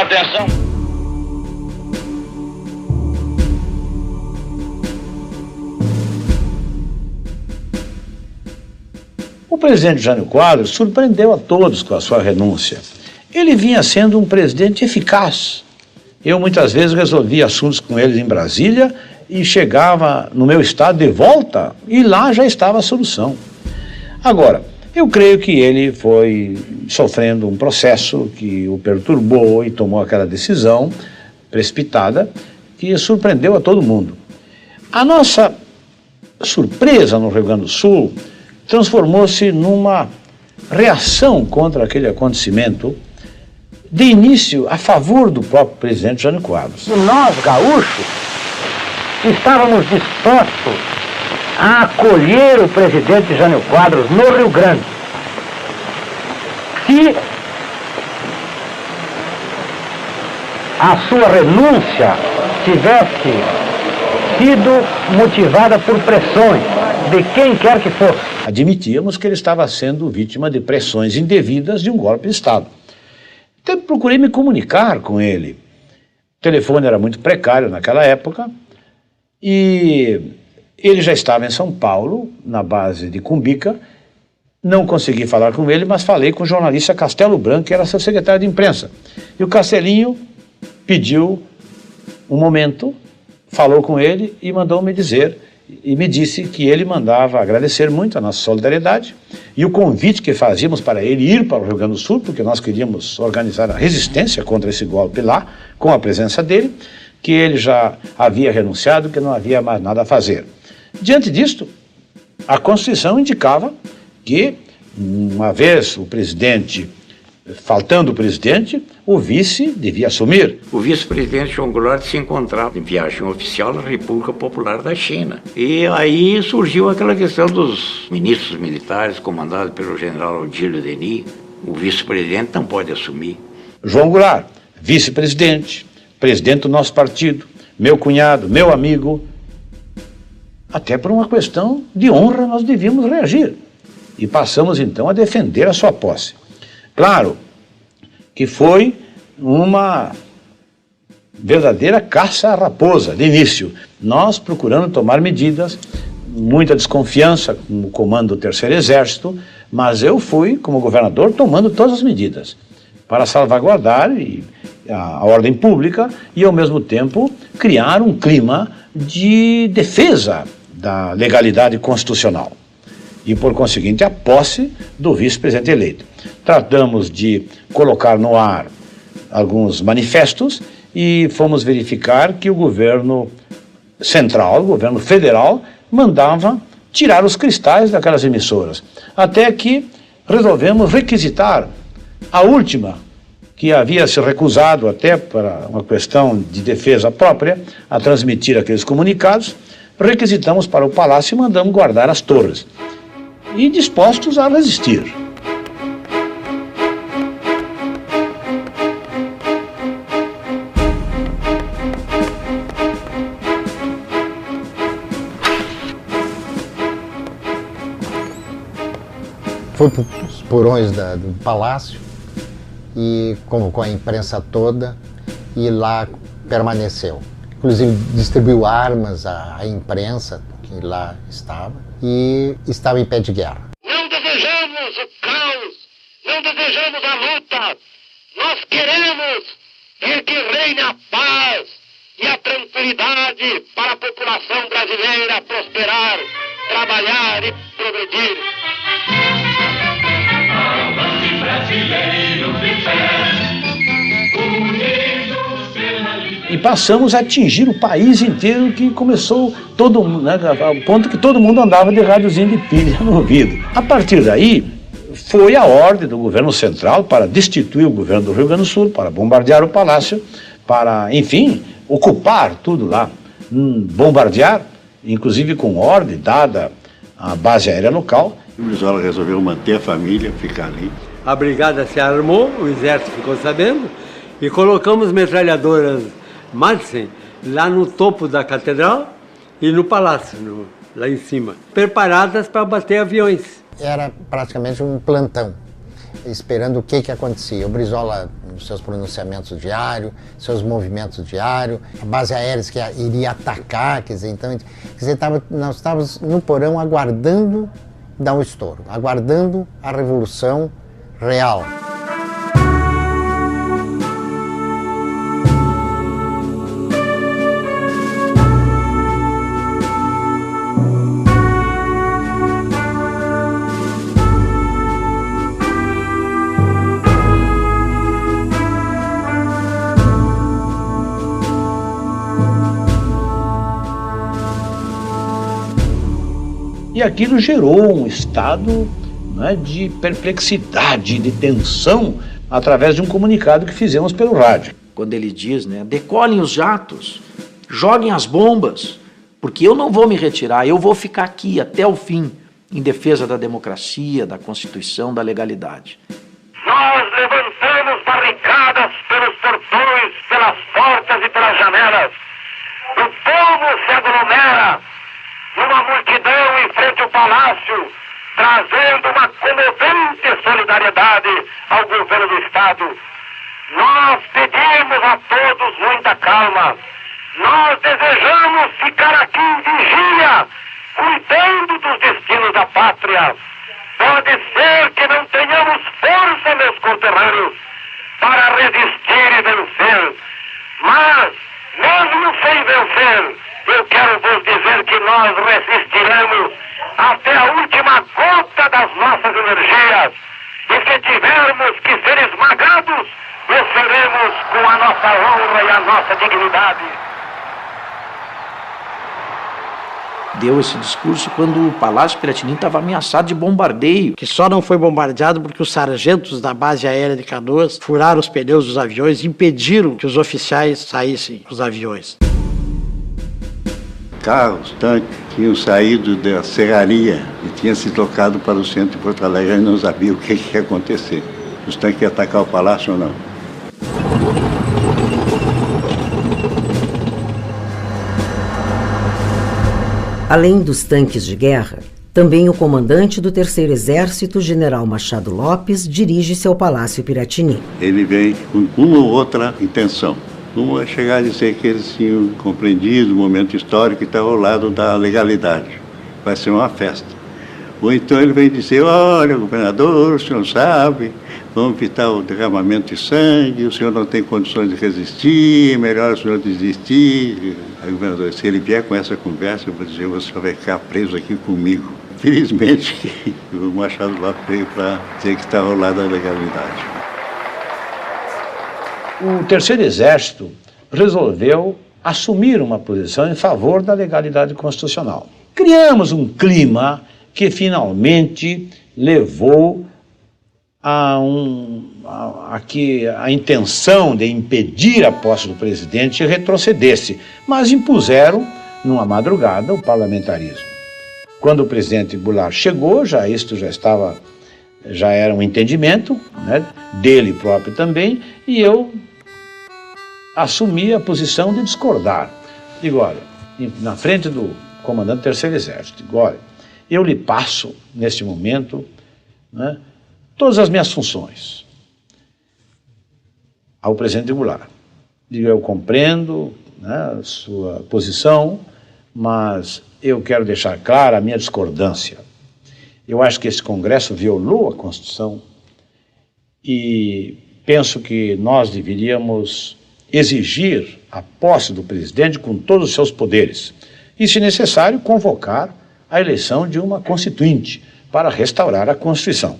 Atenção!
O presidente Jânio Quadros surpreendeu a todos com a sua renúncia. Ele vinha sendo um presidente eficaz. Eu muitas vezes resolvia assuntos com ele em Brasília e chegava no meu estado de volta e lá já estava a solução. Agora, eu creio que ele foi sofrendo um processo que o perturbou e tomou aquela decisão precipitada que surpreendeu a todo mundo. A nossa surpresa no Rio Grande do Sul transformou-se numa reação contra aquele acontecimento, de início a favor do próprio presidente Jânio Quadros.
E nós, gaúchos, estávamos dispostos a acolher o presidente Jânio Quadros no Rio Grande. Se a sua renúncia tivesse sido motivada por pressões de quem quer que fosse.
Admitíamos que ele estava sendo vítima de pressões indevidas de um golpe de Estado. Então procurei me comunicar com ele. O telefone era muito precário naquela época e ele já estava em São Paulo, na base de Cumbica. Não consegui falar com ele, mas falei com o jornalista Castelo Branco, que era seu secretário de imprensa. E o Castelinho pediu um momento, falou com ele e mandou me dizer, e me disse que ele mandava agradecer muito a nossa solidariedade e o convite que fazíamos para ele ir para o Rio Grande do Sul, porque nós queríamos organizar a resistência contra esse golpe lá, com a presença dele, que ele já havia renunciado, que não havia mais nada a fazer. Diante disto, a Constituição indicava que, uma vez o presidente, faltando o presidente, o vice devia assumir.
O vice-presidente João Goulart se encontrava em viagem oficial na República Popular da China. E aí surgiu aquela questão dos ministros militares, comandados pelo general Odílio Denis. O vice-presidente não pode assumir.
João Goulart, vice-presidente, presidente do nosso partido, meu cunhado, meu amigo. Até por uma questão de honra nós devíamos reagir. E passamos então a defender a sua posse. Claro que foi uma verdadeira caça à raposa, de início. Nós procurando tomar medidas, muita desconfiança com o comando do Terceiro Exército, mas eu fui, como governador, tomando todas as medidas para salvaguardar a ordem pública e, ao mesmo tempo, criar um clima de defesa da legalidade constitucional e, por conseguinte, a posse do vice-presidente eleito. Tratamos de colocar no ar alguns manifestos e fomos verificar que o governo central, o governo federal, mandava tirar os cristais daquelas emissoras, até que resolvemos requisitar a última, que havia se recusado até para uma questão de defesa própria a transmitir aqueles comunicados, requisitamos para o palácio e mandamos guardar as torres, e dispostos a resistir.
Foi para os porões do palácio e convocou a imprensa toda e lá permaneceu. Inclusive distribuiu armas à imprensa que lá estava e estava em pé de guerra.
Não desejamos o caos, não desejamos a luta. Nós queremos que reine a paz e a tranquilidade para a população brasileira prosperar, trabalhar e progredir.
E passamos a atingir o país inteiro, que começou todo mundo, né, ao ponto que todo mundo andava de rádiozinho de pilha no ouvido. A partir daí, foi a ordem do governo central para destituir o governo do Rio Grande do Sul, para bombardear o palácio, para, enfim, ocupar tudo lá, bombardear, inclusive com ordem dada à base aérea local.
O Brizola resolveu manter a família, ficar ali.
A brigada se armou, o exército ficou sabendo, e colocamos metralhadoras Madsen lá no topo da catedral e no palácio, lá em cima, preparadas para bater aviões.
Era praticamente um plantão, esperando o que acontecia. O Brizola, nos seus pronunciamentos diários, seus movimentos diários, a base aérea que iria atacar, quer dizer, então, nós estávamos no porão aguardando dar um estouro, aguardando a revolução real.
E aquilo gerou um estado, né, de perplexidade, de tensão, através de um comunicado que fizemos pelo rádio.
Quando ele diz, né, decolhem os jatos, joguem as bombas, porque eu não vou me retirar, eu vou ficar aqui até o fim, em defesa da democracia, da Constituição, da legalidade.
Nós levantamos barricadas pelos portões, pelas portas e pelas janelas. O povo se aglomera numa multidão em frente ao palácio, trazendo uma comovente solidariedade ao governo do Estado. Nós pedimos a todos muita calma. Nós desejamos ficar aqui em vigia, cuidando dos destinos da pátria. Pode ser que não tenhamos força, meus conterrâneos, para resistir e vencer. Mas, mesmo sem vencer, eu quero vos dizer que nós resistiremos até a última gota das nossas energias. E se tivermos que ser esmagados, o seremos com a nossa honra e a nossa dignidade.
Deu esse discurso quando o Palácio Piratini estava ameaçado de bombardeio.
Que só não foi bombardeado porque os sargentos da base aérea de Canoas furaram os pneus dos aviões e impediram que os oficiais saíssem dos aviões.
Carros, tanques, tinham saído da serraria e tinham se tocado para o centro de Porto Alegre e não sabia o que ia acontecer. Os tanques iam atacar o palácio ou não.
Além dos tanques de guerra, também o comandante do Terceiro Exército, General Machado Lopes, dirige-se ao Palácio Piratini.
Ele vem com uma ou outra intenção. Uma chegar a dizer que eles tinham compreendido o momento histórico e estavam ao lado da legalidade. Vai ser uma festa. Ou então ele vem dizer, olha, governador, o senhor sabe, vamos evitar o derramamento de sangue, o senhor não tem condições de resistir, é melhor o senhor desistir. Aí, governador, se ele vier com essa conversa, eu vou dizer, você vai ficar preso aqui comigo. Felizmente, o Machado Lopes veio para dizer que estava ao lado da legalidade.
O Terceiro Exército resolveu assumir uma posição em favor da legalidade constitucional. Criamos um clima que finalmente levou a que a intenção de impedir a posse do presidente retrocedesse, mas impuseram, numa madrugada, o parlamentarismo. Quando o presidente Goulart chegou, já era um entendimento, né, dele próprio também, e eu assumi a posição de discordar. Digo, olha, na frente do comandante do Terceiro Exército, digo, olha, eu lhe passo, neste momento, né, todas as minhas funções ao presidente Goulart. Digo, eu compreendo, né, a sua posição, mas eu quero deixar clara a minha discordância. Eu acho que esse Congresso violou a Constituição e penso que nós deveríamos exigir a posse do presidente com todos os seus poderes e, se necessário, convocar a eleição de uma constituinte para restaurar a Constituição.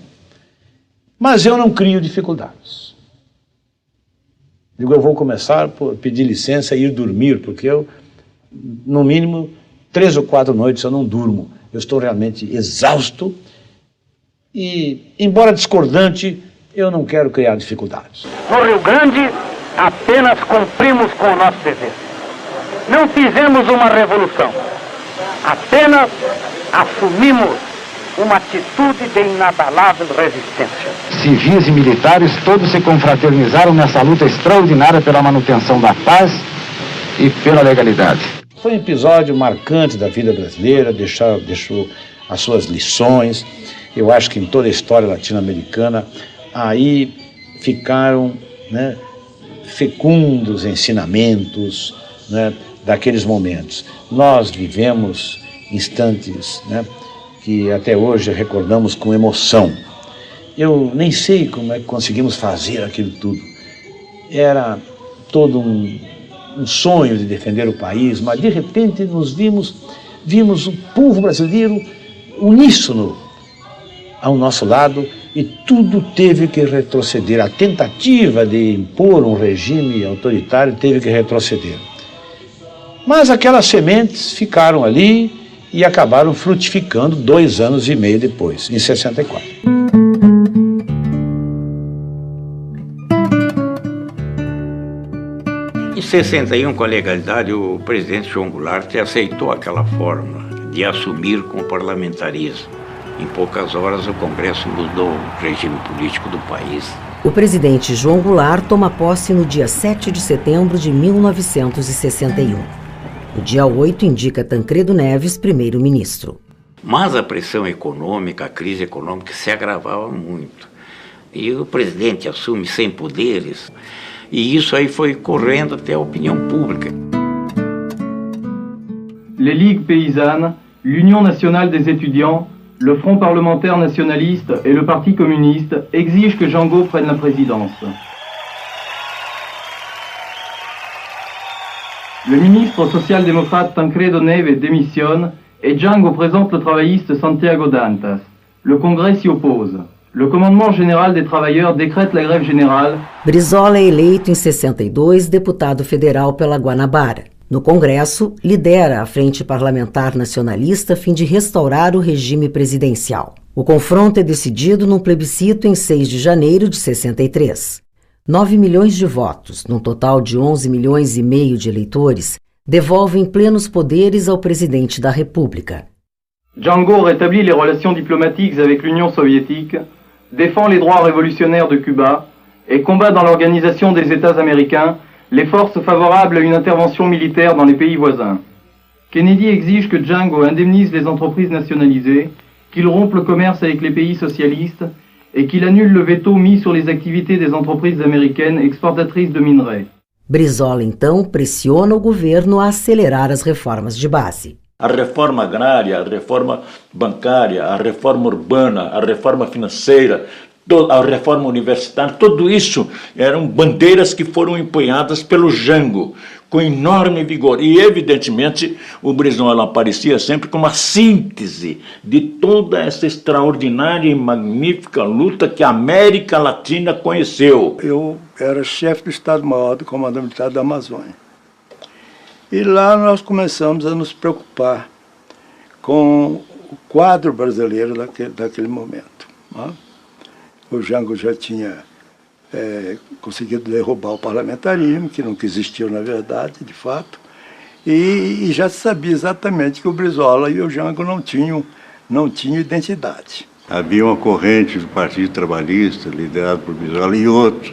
Mas eu não crio dificuldades. Digo, eu vou começar por pedir licença e ir dormir, porque eu, no mínimo, 3 ou 4 noites eu não durmo. Eu estou realmente exausto e, embora discordante, eu não quero criar dificuldades.
No Rio Grande, apenas cumprimos com o nosso dever. Não fizemos uma revolução. Apenas assumimos uma atitude de inabalável resistência.
Civis e militares todos se confraternizaram nessa luta extraordinária pela manutenção da paz e pela legalidade.
Foi um episódio marcante da vida brasileira, deixou as suas lições. Eu acho que em toda a história latino-americana, aí ficaram, né, fecundos ensinamentos, né, daqueles momentos. Nós vivemos instantes, né, que até hoje recordamos com emoção. Eu nem sei como é que conseguimos fazer aquilo tudo. Era todo um sonho de defender o país, mas de repente nos vimos o povo brasileiro uníssono ao nosso lado e tudo teve que retroceder. A tentativa de impor um regime autoritário teve que retroceder. Mas aquelas sementes ficaram ali e acabaram frutificando 2 anos e meio depois, em 64.
Em 61, com a legalidade, o presidente João Goulart aceitou aquela forma de assumir com o parlamentarismo. Em poucas horas, o Congresso mudou o regime político do país.
O presidente João Goulart toma posse no dia 7 de setembro de 1961. O dia 8 indica Tancredo Neves primeiro-ministro.
Mas a pressão econômica, a crise econômica se agravava muito. E o presidente assume sem poderes. E isso aí foi correndo até a opinião pública.
Les Ligues Paysannes, l'Union Nationale des Étudiants, le Front Parlementaire Nationaliste et le Parti Communiste exigent que Jango prenne la présidence. Le ministre social-démocrate Tancredo Neves démissionne et Jango présente le travailliste Santiago Dantas. Le Congrès s'y oppose. Le commandement général des travailleurs décrète la grève générale.
Brizola é eleito em 62 deputado federal pela Guanabara. No Congresso, lidera a Frente Parlamentar Nacionalista a fim de restaurar o regime presidencial. O confronto é decidido num plebiscito em 6 de janeiro de 63. 9 milhões de votos, num total de 11 milhões e meio de eleitores, devolvem plenos poderes ao presidente da República.
Jango rétablit les relations diplomatiques avec l'Union soviétique, défend les droits révolutionnaires de Cuba et combat dans l'organisation des États américains les forces favorables à une intervention militaire dans les pays voisins. Kennedy exige que Jango indemnise les entreprises nationalisées, qu'il rompe le commerce avec les pays socialistes et qu'il annule le veto mis sur les activités des entreprises américaines exportatrices de minerais.
Brizola, então, pressiona o governo a acelerar as reformas de base.
A reforma agrária, a reforma bancária, a reforma urbana, a reforma financeira, a reforma universitária, tudo isso eram bandeiras que foram empunhadas pelo Jango, com enorme vigor. E, evidentemente, o Brizola aparecia sempre como a síntese de toda essa extraordinária e magnífica luta que a América Latina conheceu.
Eu era chefe do Estado-Maior do Comando Militar da Amazônia. E lá nós começamos a nos preocupar com o quadro brasileiro daquele momento. Né? O Jango já tinha conseguido derrubar o parlamentarismo, que nunca existiu na verdade, de fato, e já se sabia exatamente que o Brizola e o Jango não tinham identidade.
Havia uma corrente do Partido Trabalhista, liderado por Brizola, e outros,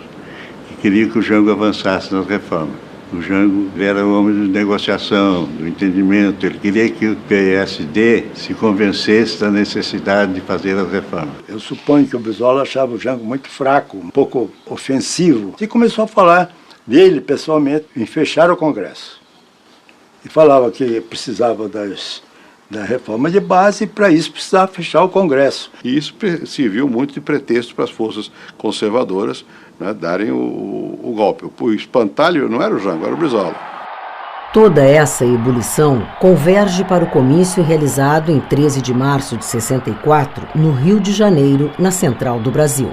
que queriam que o Jango avançasse nas reformas. O Jango era o homem de negociação, do entendimento. Ele queria que o PSD se convencesse da necessidade de fazer as reformas.
Eu suponho que o Brizola achava o Jango muito fraco, um pouco ofensivo, e começou a falar dele, pessoalmente, em fechar o Congresso. E falava que precisava da reforma de base e, para isso, precisava fechar o Congresso.
E isso serviu muito de pretexto para as forças conservadoras, né, darem o golpe. O espantalho não era o Jango, era o Brizola.
Toda essa ebulição converge para o comício realizado em 13 de março de 64, no Rio de Janeiro, na Central do Brasil.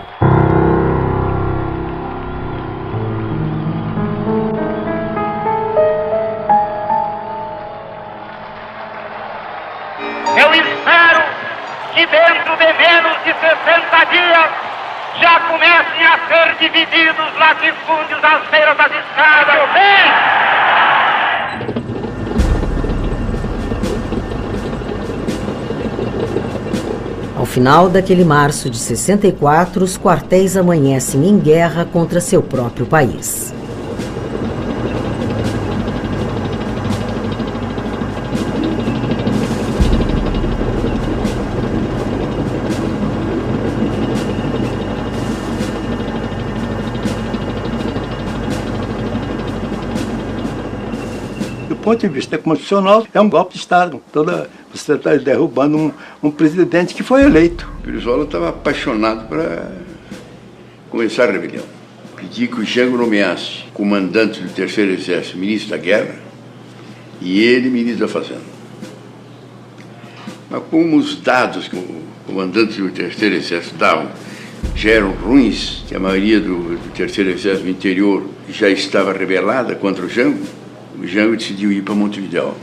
Eu espero que dentro de menos de 60 dias já comecem a ser divididos latifúndios às beiras das estradas.
Ao final daquele março de 64, os quartéis amanhecem em guerra contra seu próprio país.
Do ponto de vista constitucional, é um golpe de Estado. Você está derrubando um presidente que foi eleito.
O Brizola estava apaixonado para começar a rebelião. Pedi que o Jango nomeasse comandante do Terceiro Exército, ministro da Guerra, e ele, ministro da Fazenda. Mas como os dados que o comandante do Terceiro Exército davam já eram ruins, que a maioria do Terceiro Exército do interior já estava rebelada contra o Jango decidiu ir para Montevidéu.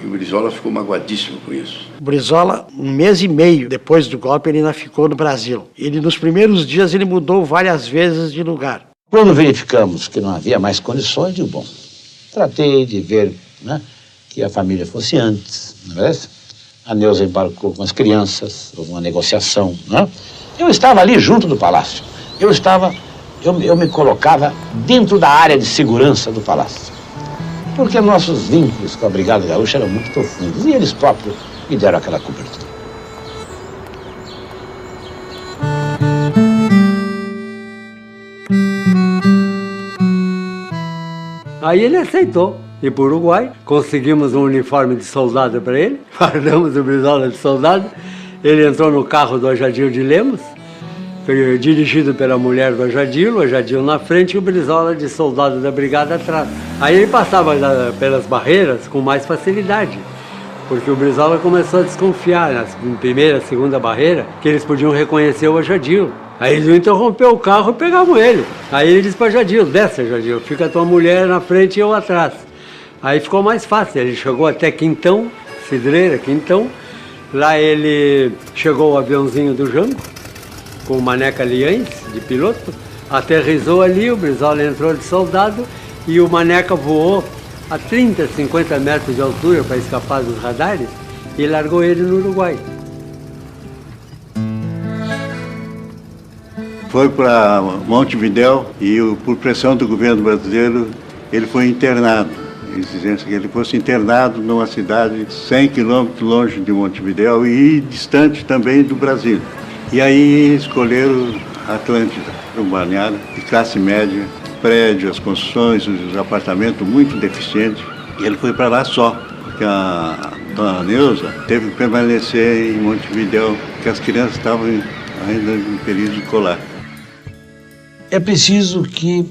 E o Brizola ficou magoadíssimo com isso.
O Brizola, 1 mês e meio depois do golpe, ele ainda ficou no Brasil. Nos primeiros dias, ele mudou várias vezes de lugar.
Quando verificamos que não havia mais condições, digo, bom, tratei de ver, né, que a família fosse antes, não é? A Neuza embarcou com as crianças, houve uma negociação, né? Eu estava ali junto do palácio. Eu me colocava dentro da área de segurança do palácio. Porque nossos vínculos com a Brigada Gaúcha eram muito profundos. E eles próprios me deram aquela cobertura.
Aí ele aceitou ir para o Uruguai. Conseguimos um uniforme de soldado para ele. Guardamos o Brizola de soldado. Ele entrou no carro do Ojadil de Lemos, dirigido pela mulher do Ojadil, o Ojadil na frente e o Brizola de soldado da brigada atrás. Aí ele passava pelas barreiras com mais facilidade, porque o Brizola começou a desconfiar na primeira, segunda barreira, que eles podiam reconhecer o Ojadil. Aí eles interrompeu o carro e pegavam ele. Aí ele disse para o Ojadil, desce, Ojadil, fica a tua mulher na frente e eu atrás. Aí ficou mais fácil, ele chegou até Quintão, Cidreira, Quintão. Lá ele chegou o aviãozinho do Jango, com o Maneca Liães, de piloto, aterrissou ali, o Brizola entrou de soldado e o Maneca voou a 30, 50 metros de altura para escapar dos radares e largou ele no Uruguai.
Foi para Montevidéu e, por pressão do governo brasileiro, ele foi internado. Exigência que ele fosse internado numa cidade 100 quilômetros longe de Montevidéu e distante também do Brasil. E aí escolheram Atlântida. um balneário de classe média, prédios, as construções, os apartamentos muito deficientes. E ele foi para lá só, porque a dona Neuza teve que permanecer em Montevidéu, porque as crianças estavam ainda em período escolar.
É preciso que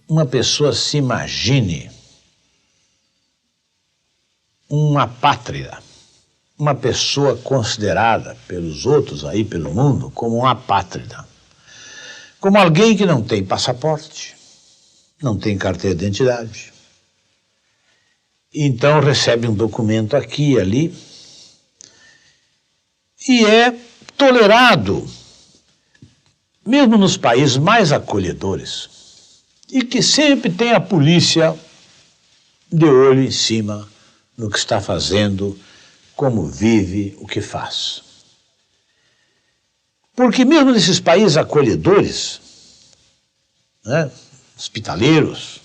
uma pessoa se imagine uma apátrida, uma pessoa considerada pelos outros aí pelo mundo como uma apátrida, como alguém que não tem passaporte, não tem carteira de identidade. Então recebe um documento aqui e ali e é tolerado, mesmo nos países mais acolhedores, e que sempre tem a polícia de olho em cima no que está fazendo, como vive, o que faz. Porque mesmo nesses países acolhedores, né, hospitaleiros,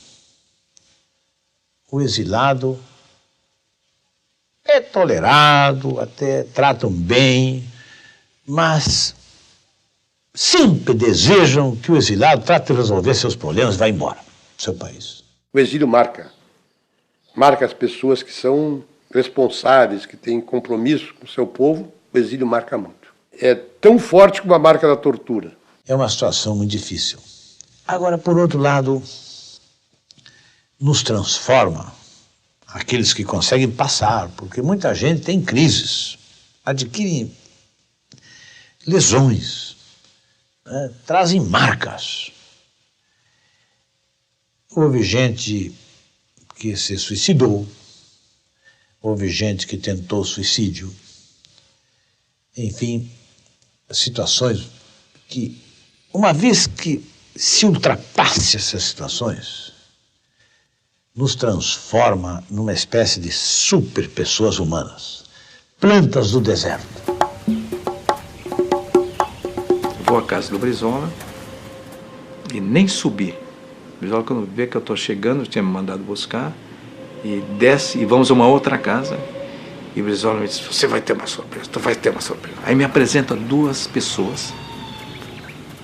o exilado é tolerado, até tratam bem, mas sempre desejam que o exilado trate de resolver seus problemas e vá embora do seu país.
O exílio marca as pessoas que são responsáveis, que têm compromisso com o seu povo. O exílio marca muito. É tão forte como a marca da tortura.
É uma situação muito difícil. Agora, por outro lado, nos transforma aqueles que conseguem passar, porque muita gente tem crises, adquire lesões, né, trazem marcas. Houve gente que se suicidou, houve gente que tentou suicídio, enfim, situações que, uma vez que se ultrapasse essas situações, nos transforma numa espécie de super pessoas humanas, plantas do deserto.
Vou à casa do Brizola e nem subi. O Brizola, quando vê que eu estou chegando, tinha me mandado buscar, e desce e vamos a uma outra casa. E o Brizola me diz: você vai ter uma surpresa, tu vai ter uma surpresa. Aí me apresenta duas pessoas.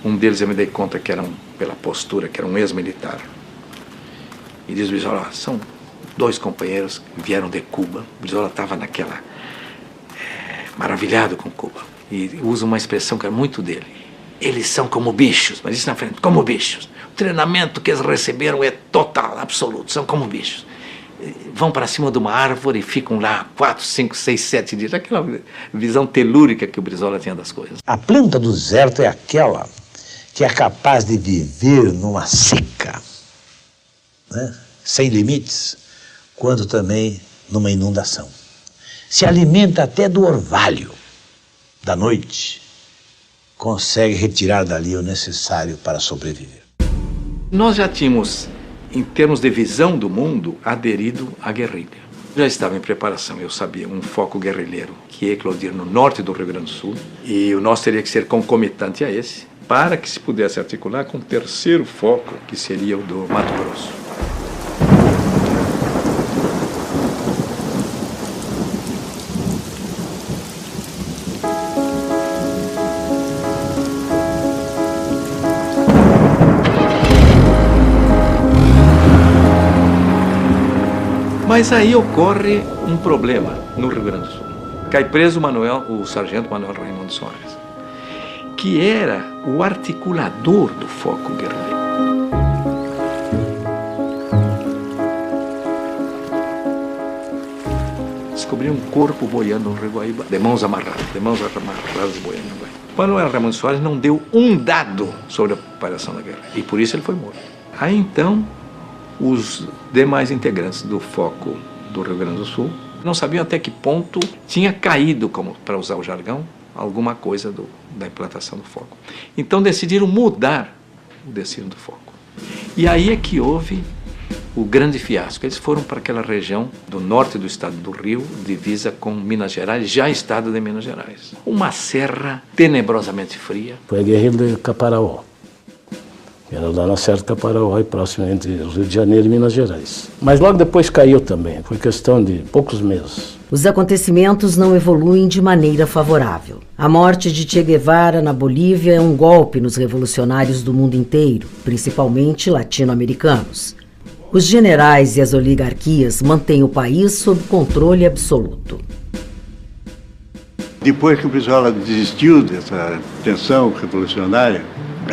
Um deles eu me dei conta que era pela postura, que era um ex-militar. E diz o Brizola: são dois companheiros que vieram de Cuba. O Brizola estava maravilhado com Cuba. E usa uma expressão que é muito dele. Eles são como bichos, mas isso na frente, como bichos. O treinamento que eles receberam é total, absoluto, são como bichos. Vão para cima de uma árvore e ficam lá 4, 5, 6, 7 dias. Aquela visão telúrica que o Brizola tinha das coisas.
A planta do deserto é aquela que é capaz de viver numa seca, né, sem limites, quando também numa inundação. Se alimenta até do orvalho da noite, consegue retirar dali o necessário para sobreviver.
Nós já tínhamos, em termos de visão do mundo, aderido à guerrilha. Já estava em preparação, eu sabia, um foco guerrilheiro que ia eclodir no norte do Rio Grande do Sul, e o nosso teria que ser concomitante a esse, para que se pudesse articular com o terceiro foco, que seria o do Mato Grosso. Mas aí ocorre um problema no Rio Grande do Sul. Cai preso o sargento Manuel Raimundo Soares, que era o articulador do foco guerrilheiro. Descobri um corpo boiando no Rio Guaíba, de mãos amarradas boiando no Guaíba. Manuel Raimundo Soares não deu um dado sobre a operação da guerra, e por isso ele foi morto. Aí então, os demais integrantes do foco do Rio Grande do Sul não sabiam até que ponto tinha caído, como para usar o jargão, alguma coisa da implantação do foco. Então decidiram mudar o destino do foco. E aí é que houve o grande fiasco. Eles foram para aquela região do norte do estado do Rio, divisa com Minas Gerais, já estado de Minas Gerais. Uma serra tenebrosamente fria.
Foi a guerrilha de Caparaó. Era lá na Serra Caparaó, próximo entre Rio de Janeiro e Minas Gerais. Mas logo depois caiu também, foi questão de poucos meses.
Os acontecimentos não evoluem de maneira favorável. A morte de Che Guevara na Bolívia é um golpe nos revolucionários do mundo inteiro, principalmente latino-americanos. Os generais e as oligarquias mantêm o país sob controle absoluto.
Depois que o Brizola desistiu dessa tensão revolucionária,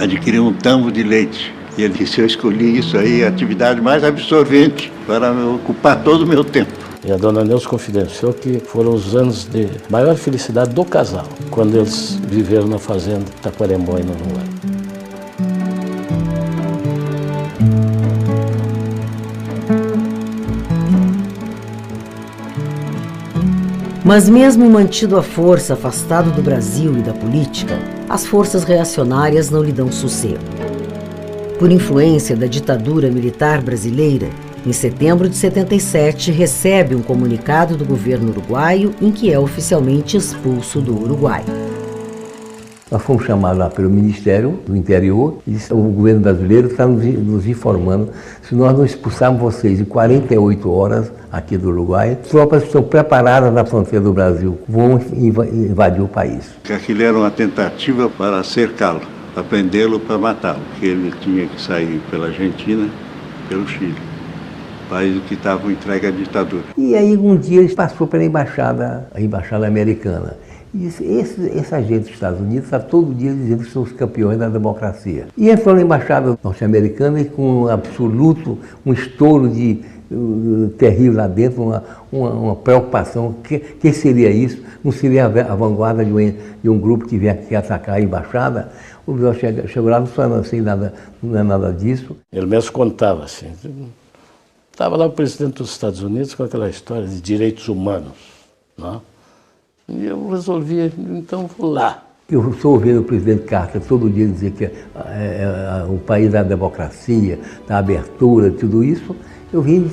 adquiriu um tambo de leite. E ele disse, eu escolhi isso aí, a atividade mais absorvente para ocupar todo o meu tempo.
E a dona Neuza confidenciou que foram os anos de maior felicidade do casal, quando eles viveram na fazenda Taquarembó, no Uruguai.
Mas mesmo mantido à força, afastado do Brasil e da política, as forças reacionárias não lhe dão sossego. Por influência da ditadura militar brasileira, em setembro de 77, recebe um comunicado do governo uruguaio em que é oficialmente expulso do Uruguai.
Nós fomos chamados lá pelo Ministério do Interior e disse, o governo brasileiro está nos informando, se nós não expulsarmos vocês em 48 horas aqui do Uruguai, tropas estão preparadas na fronteira do Brasil, vão invadir o país.
Aquilo era uma tentativa para cercá-lo, para prendê-lo, para matá-lo, porque ele tinha que sair pela Argentina, pelo Chile, país que estava entregue à ditadura.
E aí um dia ele passou pela embaixada americana. E disse, esse agente dos Estados Unidos está todo dia dizendo que são os campeões da democracia. E entrou na embaixada norte-americana e com um estouro terrível lá dentro, uma preocupação. Que seria isso? Não seria a vanguarda de um grupo que vier aqui atacar a embaixada? O Brizola chegou lá, não falando assim, não é nada disso.
Ele mesmo contava assim, estava lá o presidente dos Estados Unidos com aquela história de direitos humanos, não? E eu resolvi, então vou lá.
Eu estou ouvindo o presidente Carter todo dia dizer que o país da democracia, da abertura, tudo isso. Eu vim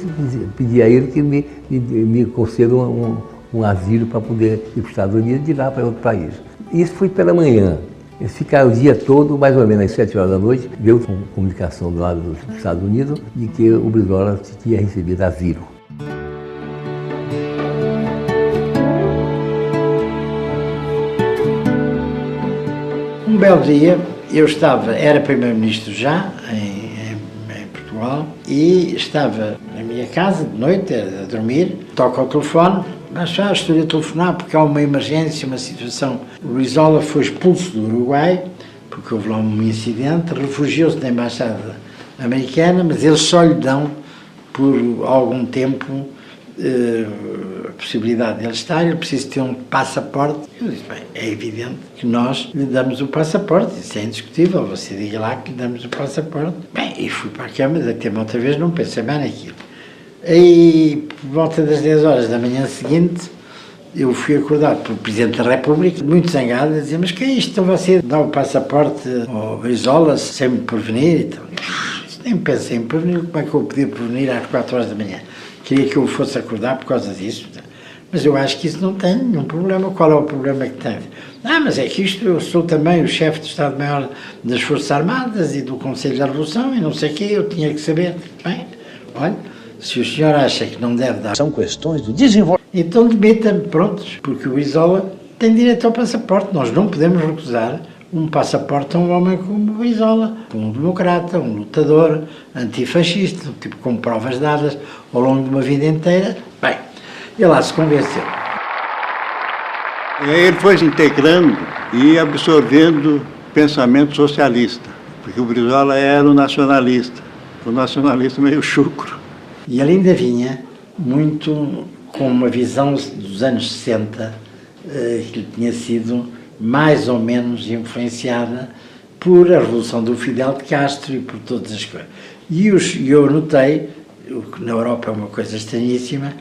pedir a ele que me conceda um asilo para poder ir para os Estados Unidos e de lá para outro país. Isso foi pela manhã. Eles ficaram o dia todo, mais ou menos às 7 horas da noite, veio uma comunicação do lado dos Estados Unidos de que o Brizola tinha recebido asilo.
Um belo dia, eu era primeiro-ministro já, em Portugal, e estava na minha casa de noite, a dormir, toco ao telefone, mas já estou a telefonar porque há uma emergência, uma situação. O Brizola foi expulso do Uruguai, porque houve lá um incidente, refugiou-se na embaixada americana, mas eles só lhe dão, por algum tempo, a possibilidade de ele estar, ele precisa ter um passaporte. Eu disse, bem, é evidente que nós lhe damos o passaporte, isso é indiscutível, você diga lá que lhe damos o passaporte. Bem, e fui para a cama, até outra vez não pensei bem naquilo. E por volta das 10 horas da manhã seguinte, eu fui acordado pelo Presidente da República, muito zangado, a dizer, mas que é isto? Então você dá o passaporte ao Brizola sem me prevenir? Então, nem pensei em prevenir, como é que eu podia prevenir às 4 horas da manhã? Queria que eu fosse acordar por causa disso. Mas eu acho que isso não tem nenhum problema. Qual é o problema que tem? Mas é que isto, eu sou também o chefe de Estado-Maior das Forças Armadas e do Conselho da Revolução e não sei o quê, eu tinha que saber. Bem, olha, se o senhor acha que não deve dar...
São questões do desenvolvimento.
Então demita-me, prontos, porque o Brizola tem direito ao passaporte. Nós não podemos recusar um passaporte a um homem como o Brizola, um democrata, um lutador antifascista, tipo com provas dadas ao longo de uma vida inteira. Bem, ele lá se convenceu.
E aí ele foi se integrando e absorvendo pensamento socialista, porque o Brizola era o nacionalista meio chucro.
E ele ainda vinha muito com uma visão dos anos 60, que tinha sido mais ou menos influenciada por a Revolução do Fidel de Castro e por todas as coisas. E eu notei, que na Europa é uma coisa estranhíssima,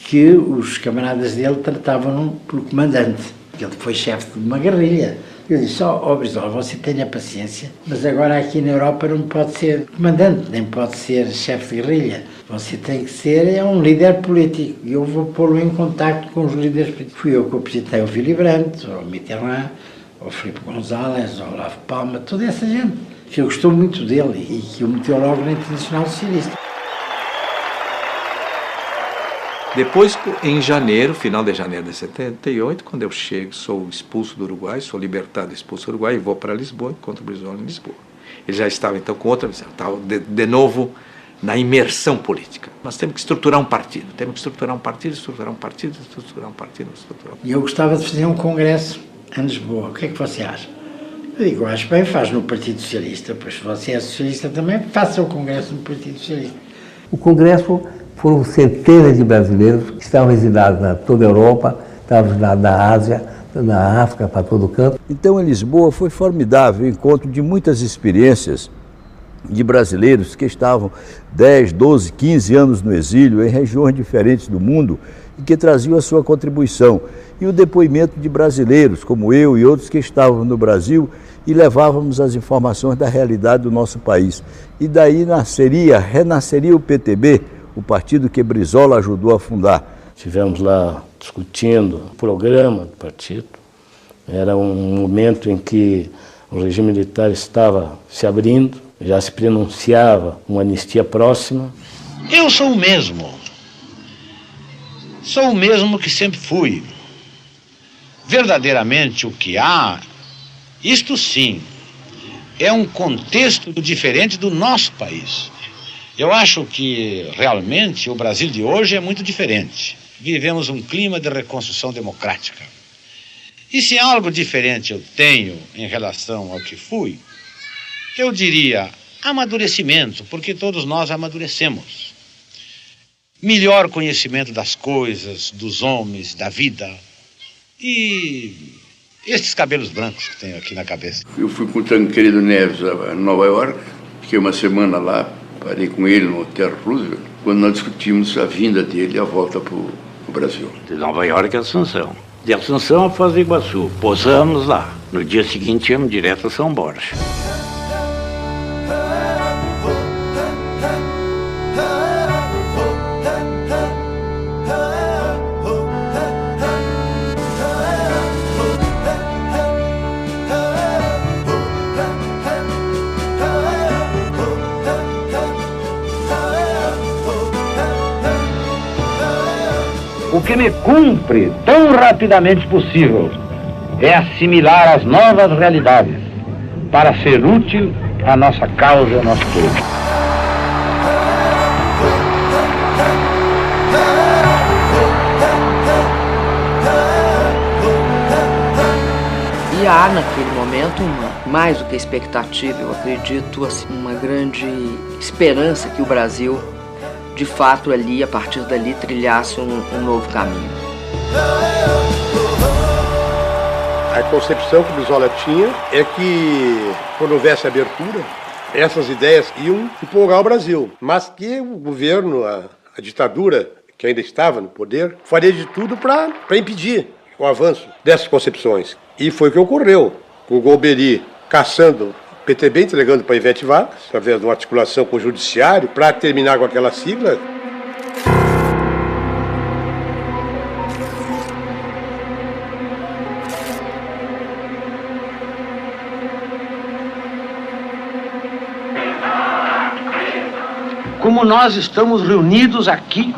que os camaradas dele tratavam-no por comandante, porque ele foi chefe de uma guerrilha. Eu disse, Brizola, você tenha paciência, mas agora aqui na Europa não pode ser comandante, nem pode ser chefe de guerrilha. Você tem que ser um líder político, e eu vou pô-lo em contacto com os líderes políticos. Fui eu que o apresentei ao Willy Brandt, ao Mitterrand, ao Filipe González, ao Olavo Palme, toda essa gente. que gostou muito dele e que o meteu logo na Internacional Socialista.
Depois, em janeiro, final de janeiro de 78, quando eu chego, sou expulso do Uruguai, sou libertado, expulso do Uruguai e vou para Lisboa, encontro o Brizola em Lisboa. Ele já estava, então, com outra visão, estava de novo na imersão política. Nós temos que estruturar um partido, estruturar um partido.
E eu gostava de fazer um congresso em Lisboa. O que é que você acha? Eu digo, acho bem, faz no Partido Socialista, pois se você é socialista também, faça o congresso no Partido Socialista.
O congresso foram centenas de brasileiros que estavam residados na toda a Europa, estavam na Ásia, na África, para todo canto.
Então, em Lisboa, foi formidável o encontro de muitas experiências de brasileiros que estavam 10, 12, 15 anos no exílio, em regiões diferentes do mundo, e que traziam a sua contribuição. E o depoimento de brasileiros, como eu e outros que estavam no Brasil, e levávamos as informações da realidade do nosso país. E daí renasceria o PTB, o partido que Brizola ajudou a fundar.
Estivemos lá discutindo o programa do partido. Era um momento em que o regime militar estava se abrindo, já se pronunciava uma anistia próxima.
Eu sou o mesmo. Sou o mesmo que sempre fui. Verdadeiramente o que há, isto sim, é um contexto diferente do nosso país. Eu acho que realmente o Brasil de hoje é muito diferente. Vivemos um clima de reconstrução democrática. E se algo diferente eu tenho em relação ao que fui, eu diria amadurecimento, porque todos nós amadurecemos. Melhor conhecimento das coisas, dos homens, da vida. E estes cabelos brancos que tenho aqui na cabeça.
Eu fui com o Tancredo Neves a Nova York, fiquei uma semana lá, parei com ele no Hotel Roosevelt, quando nós discutimos a vinda dele e a volta para o Brasil.
De Nova York a Assunção. De Assunção a Foz do Iguaçu. Pousamos lá. No dia seguinte íamos direto a São Borja.
O que me cumpre tão rapidamente possível é assimilar as novas realidades para ser útil à nossa causa e ao nosso povo.
E há naquele momento mais do que expectativa, eu acredito, assim, uma grande esperança que o Brasil de fato ali, a partir dali, trilhasse um novo caminho.
A concepção que o Brizola tinha é que, quando houvesse abertura, essas ideias iam empolgar o Brasil, mas que o governo, a ditadura que ainda estava no poder, faria de tudo para impedir o avanço dessas concepções. E foi o que ocorreu, com o Golbery caçando PTB, entregando para Ivete Vargas, através de uma articulação com o judiciário, para terminar com aquela sigla.
Como nós estamos reunidos aqui,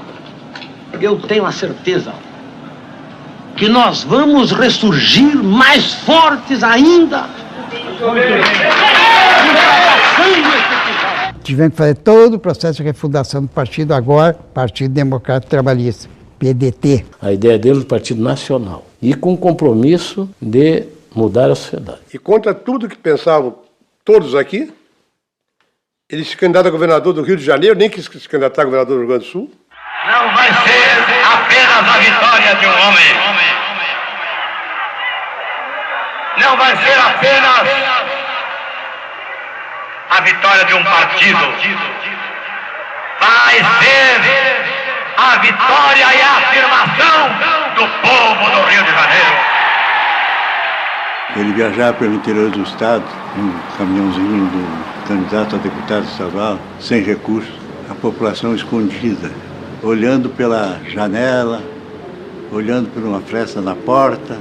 eu tenho a certeza que nós vamos ressurgir mais fortes ainda.
Tivemos que fazer todo o processo de refundação do partido, agora Partido Democrático Trabalhista, PDT.
A ideia dele do Partido Nacional. E com o compromisso de mudar a sociedade.
E contra tudo que pensavam todos aqui, ele se candidata a governador do Rio de Janeiro, nem quis se candidatar a governador do Rio Grande do Sul.
Não vai ser apenas a vitória de um homem. Não vai ser apenas a vitória de um partido. Vai ser a vitória e a afirmação do povo do Rio de Janeiro.
Ele viajava pelo interior do estado, um caminhãozinho do candidato a deputado estadual, sem recursos, a população escondida, olhando pela janela, olhando por uma fresta na porta,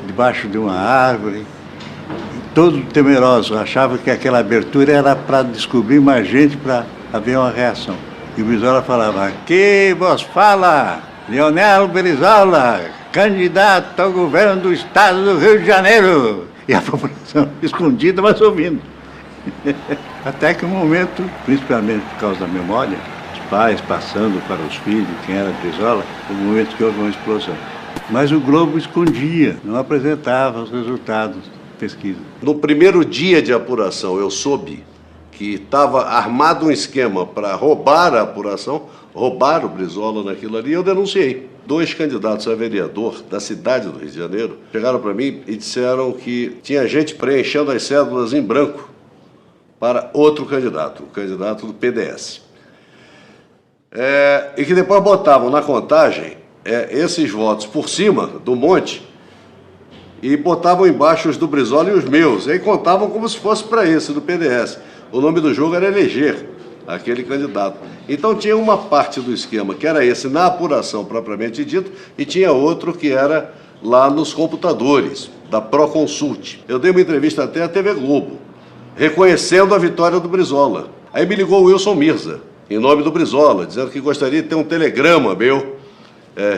debaixo de uma árvore, todo temeroso, achava que aquela abertura era para descobrir mais gente, para haver uma reação. E o Brizola falava: aqui vos fala Leonel Brizola, candidato ao governo do estado do Rio de Janeiro. E a população escondida, mas ouvindo. Até que um momento, principalmente por causa da memória, os pais passando para os filhos quem era Brizola, foi um momento que houve uma explosão. Mas o Globo escondia, não apresentava os resultados da pesquisa.
No primeiro dia de apuração, eu soube que estava armado um esquema para roubar a apuração, roubar o Brizola naquilo ali, e eu denunciei. 2 candidatos a vereador da cidade do Rio de Janeiro chegaram para mim e disseram que tinha gente preenchendo as cédulas em branco para outro candidato, o candidato do PDS. E que depois botavam na contagem esses votos por cima do monte e botavam embaixo os do Brizola e os meus, e aí contavam como se fosse para esse do PDS. O nome do jogo era eleger aquele candidato. Então tinha uma parte do esquema que era esse na apuração propriamente dito, e tinha outro que era lá nos computadores da Proconsult. Eu dei uma entrevista até à TV Globo, reconhecendo a vitória do Brizola. Aí me ligou o Wilson Mirza, em nome do Brizola, dizendo que gostaria de ter um telegrama meu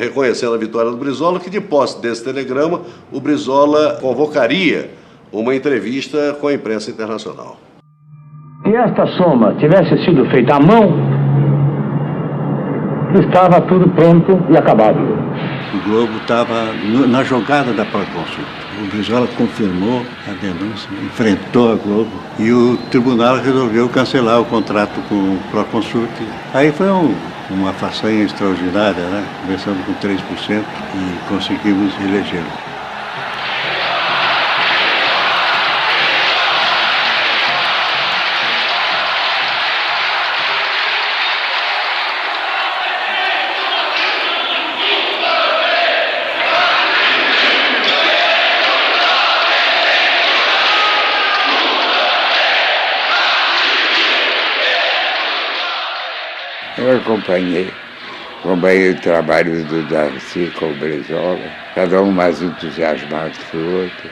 reconhecendo a vitória do Brizola, que de posse desse telegrama o Brizola convocaria uma entrevista com a imprensa internacional.
Se esta soma tivesse sido feita à mão, estava tudo pronto e acabado.
O Globo estava na jogada da Proconsult. O Brizola confirmou a denúncia, enfrentou a Globo e o tribunal resolveu cancelar o contrato com o Proconsult. Aí foi uma façanha extraordinária, né? Começamos com 3% e conseguimos elegê-lo.
Eu acompanhei o trabalho do Darcy com o Brizola, cada um mais entusiasmado que o outro,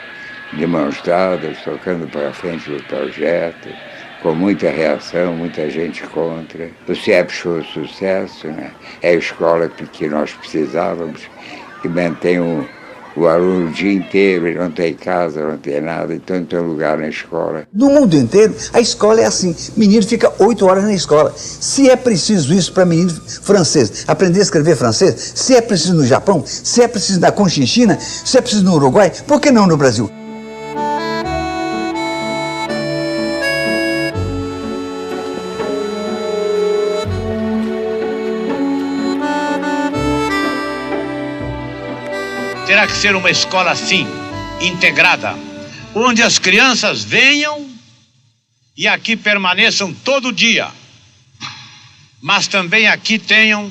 de mãos dadas, tocando para frente o projeto, com muita reação, muita gente contra. O CIEPS foi um sucesso, né? É a escola que nós precisávamos, que mantém o aluno o dia inteiro, ele não tem casa, não tem nada, então não tem lugar na escola.
No mundo inteiro, a escola é assim, menino fica 8 horas na escola. Se é preciso isso para menino francês, aprender a escrever francês, se é preciso no Japão, se é preciso na Conchinchina, se é preciso no Uruguai, por que não no Brasil?
Terá que ser uma escola assim, integrada, onde as crianças venham e aqui permaneçam todo dia, mas também aqui tenham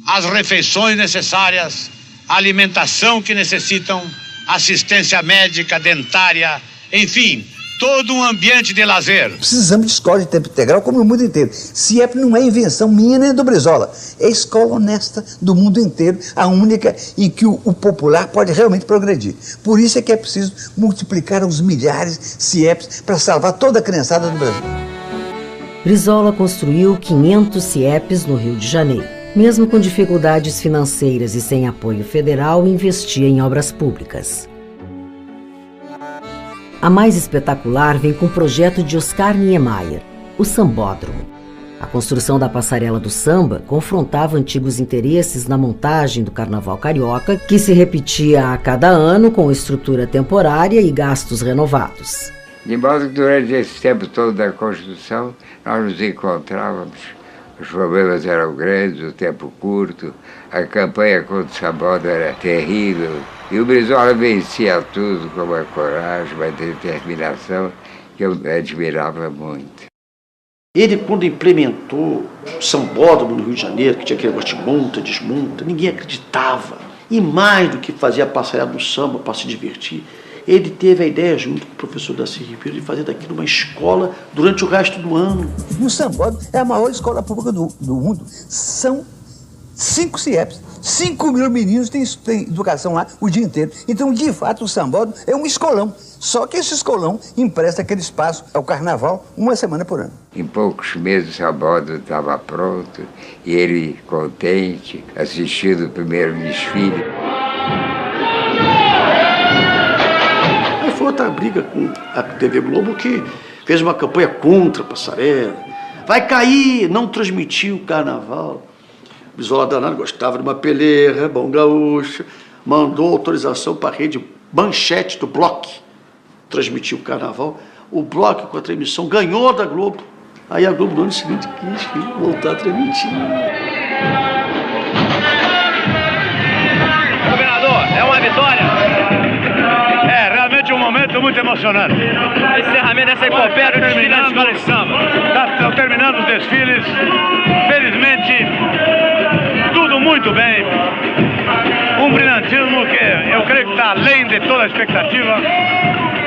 as refeições necessárias, a alimentação que necessitam, assistência médica, dentária, enfim, todo um ambiente de lazer.
Precisamos de escola de tempo integral como no mundo inteiro. CIEP não é invenção minha nem do Brizola. É a escola honesta do mundo inteiro, a única em que o popular pode realmente progredir. Por isso é que é preciso multiplicar os milhares CIEPs para salvar toda a criançada do Brasil.
Brizola construiu 500 CIEPs no Rio de Janeiro. Mesmo com dificuldades financeiras e sem apoio federal, investia em obras públicas. A mais espetacular vem com o projeto de Oscar Niemeyer, o Sambódromo. A construção da passarela do samba confrontava antigos interesses na montagem do Carnaval Carioca, que se repetia a cada ano com estrutura temporária e gastos renovados.
De modo que durante esse tempo todo da construção, nós nos encontrávamos. Os problemas eram grandes, o tempo curto, a campanha contra o Sambódromo era terrível. E o Brizola vencia tudo com uma coragem, uma determinação que eu admirava muito.
Ele, quando implementou o Sambódromo no Rio de Janeiro, que tinha aquele negócio de monta, desmonta, ninguém acreditava. E mais do que fazer a passarela do samba para se divertir, ele teve a ideia, junto com o professor Darcy Ribeiro, de fazer daquilo uma escola durante o resto do ano.
E o Sambódromo é a maior escola pública do mundo. São 5 CIEPs. 5 mil meninos têm educação lá o dia inteiro. Então, de fato, o Sambódromo é um escolão. Só que esse escolão empresta aquele espaço ao carnaval uma semana por ano.
Em poucos meses o Sambódromo estava pronto e ele contente, assistindo o primeiro desfile.
Aí foi outra briga com a TV Globo que fez uma campanha contra a passarela. Vai cair, não transmitiu o carnaval. Brizola danado gostava de uma peleira, bom gaúcho, mandou autorização para a rede Manchete do Bloco transmitir o carnaval. O Bloco, com a transmissão, ganhou da Globo. Aí a Globo no ano seguinte quis voltar a transmitir.
Governador, é uma vitória. É realmente um momento muito emocionante. Encerramento dessa epopeia do desfile da escola de samba. Estão terminando os desfiles. Felizmente, tudo muito bem. Um brilhantismo que eu creio que está além de toda a expectativa.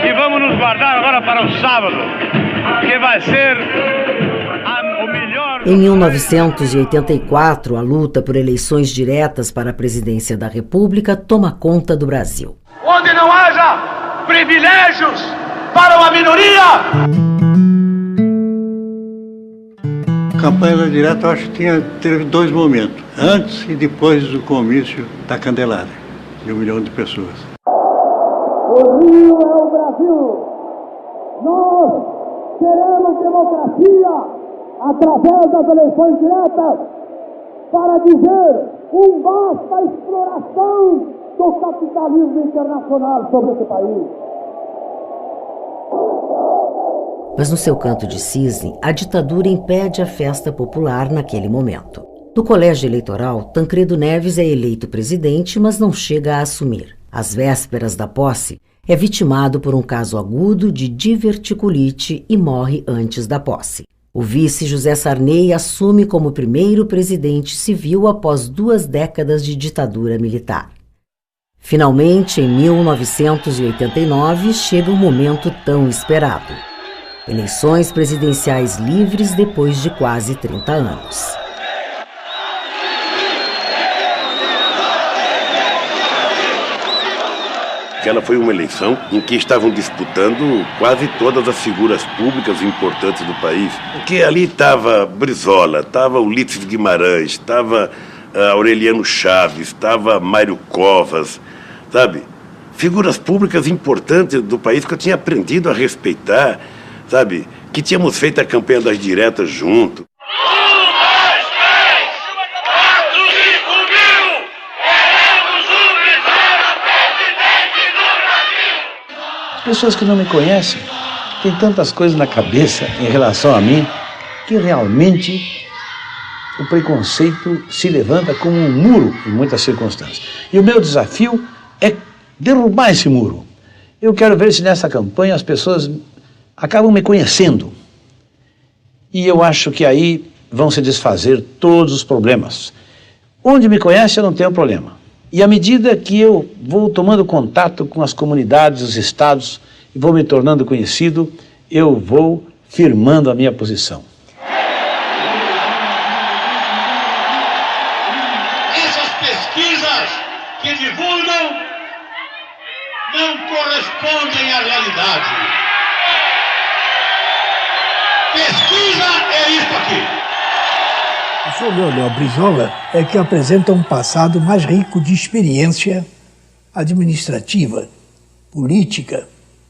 E vamos nos guardar agora para o sábado, que vai ser o melhor...
Em 1984, a luta por eleições diretas para a presidência da República toma conta do Brasil.
Onde não haja privilégios para uma minoria!
A campanha direta, eu acho que teve 2 momentos, antes e depois do comício da Candelária, de 1 milhão de pessoas.
O Rio é o Brasil. Nós queremos democracia através das eleições diretas para dizer basta à exploração do capitalismo internacional sobre esse país.
Mas no seu canto de cisne, a ditadura impede a festa popular naquele momento. No colégio eleitoral, Tancredo Neves é eleito presidente, mas não chega a assumir. Às vésperas da posse, é vitimado por um caso agudo de diverticulite e morre antes da posse. O vice José Sarney assume como primeiro presidente civil após 2 décadas de ditadura militar. Finalmente, em 1989, chega o momento tão esperado. Eleições presidenciais livres depois de quase 30 anos.
Aquela foi uma eleição em que estavam disputando quase todas as figuras públicas importantes do país. Porque ali estava Brizola, estava Ulisses Guimarães, estava Aureliano Chaves, estava Mário Covas, sabe? Figuras públicas importantes do país que eu tinha aprendido a respeitar, sabe? Que tínhamos feito a campanha das diretas junto.
Pessoas que não me conhecem têm tantas coisas na cabeça em relação a mim que realmente o preconceito se levanta como um muro em muitas circunstâncias. E o meu desafio é derrubar esse muro. Eu quero ver se nessa campanha as pessoas acabam me conhecendo. E eu acho que aí vão se desfazer todos os problemas. Onde me conhece eu não tenho problema. E à medida que eu vou tomando contato com as comunidades, os estados, e vou me tornando conhecido, eu vou firmando a minha posição.
Essas pesquisas que divulgam não correspondem à realidade. Pesquisa é isso aqui.
O senhor Leonel Brizola é que apresenta um passado mais rico de experiência administrativa, política,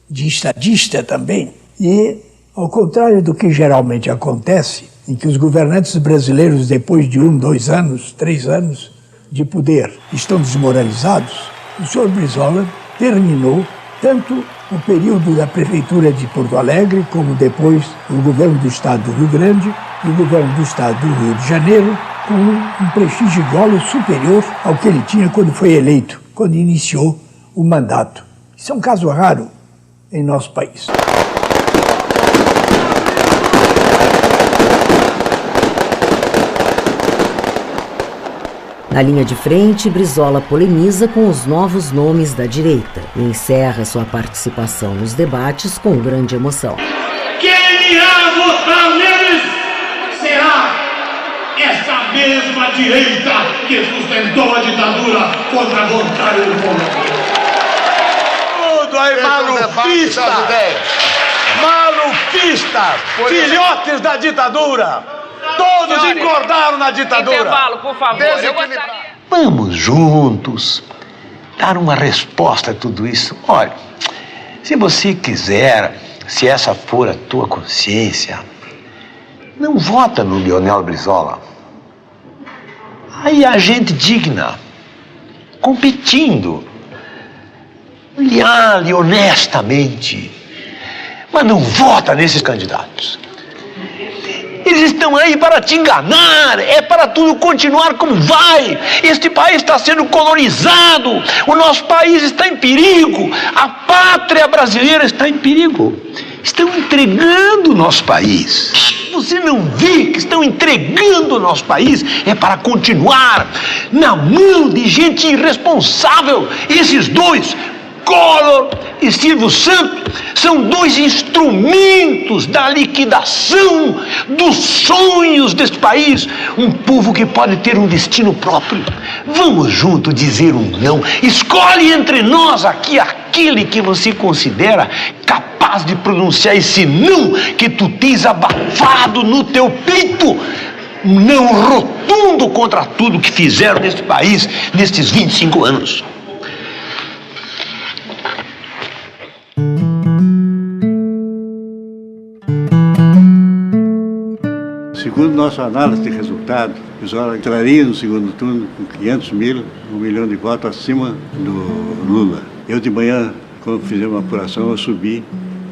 de estadista também. E, ao contrário do que geralmente acontece, em que os governantes brasileiros, depois de 1, 2 anos, 3 anos de poder, estão desmoralizados, o senhor Brizola terminou tanto o período da Prefeitura de Porto Alegre, como depois o governo do Estado do Rio Grande e o governo do Estado do Rio de Janeiro, com um prestígio igual ou superior ao que ele tinha quando foi eleito, quando iniciou o mandato. Isso é um caso raro em nosso país.
Na linha de frente, Brizola polemiza com os novos nomes da direita e encerra sua participação nos debates com grande emoção.
Quem irá votar neles será essa mesma direita
que sustentou a ditadura contra a vontade do povo.
Tudo aí, malufista! Malufista! Filhotes da ditadura! Todos engordaram na ditadura!
Intervalo, por favor.
Vamos juntos dar uma resposta a tudo isso. Olha, se você quiser, se essa for a tua consciência, não vota no Leonel Brizola. Aí há gente digna, competindo, leal e honestamente, mas não vota nesses candidatos. Eles estão aí para te enganar, é para tudo continuar como vai. Este país está sendo colonizado, o nosso país está em perigo, a pátria brasileira está em perigo. Estão entregando o nosso país. Você não vê que estão entregando o nosso país? É para continuar na mão de gente irresponsável. Esses dois, Collor e Silvio Santos, são dois instrumentos da liquidação dos sonhos deste país. Um povo que pode ter um destino próprio. Vamos juntos dizer um não. Escolhe entre nós aqui aquele que você considera capaz de pronunciar esse não que tu tens abafado no teu peito. Um não rotundo contra tudo que fizeram neste país nestes 25 anos.
Segundo nossa análise de resultado, o Brizola entraria no segundo turno com 500 mil, 1 milhão de votos acima do Lula. Eu de manhã, quando fizemos uma apuração, eu subi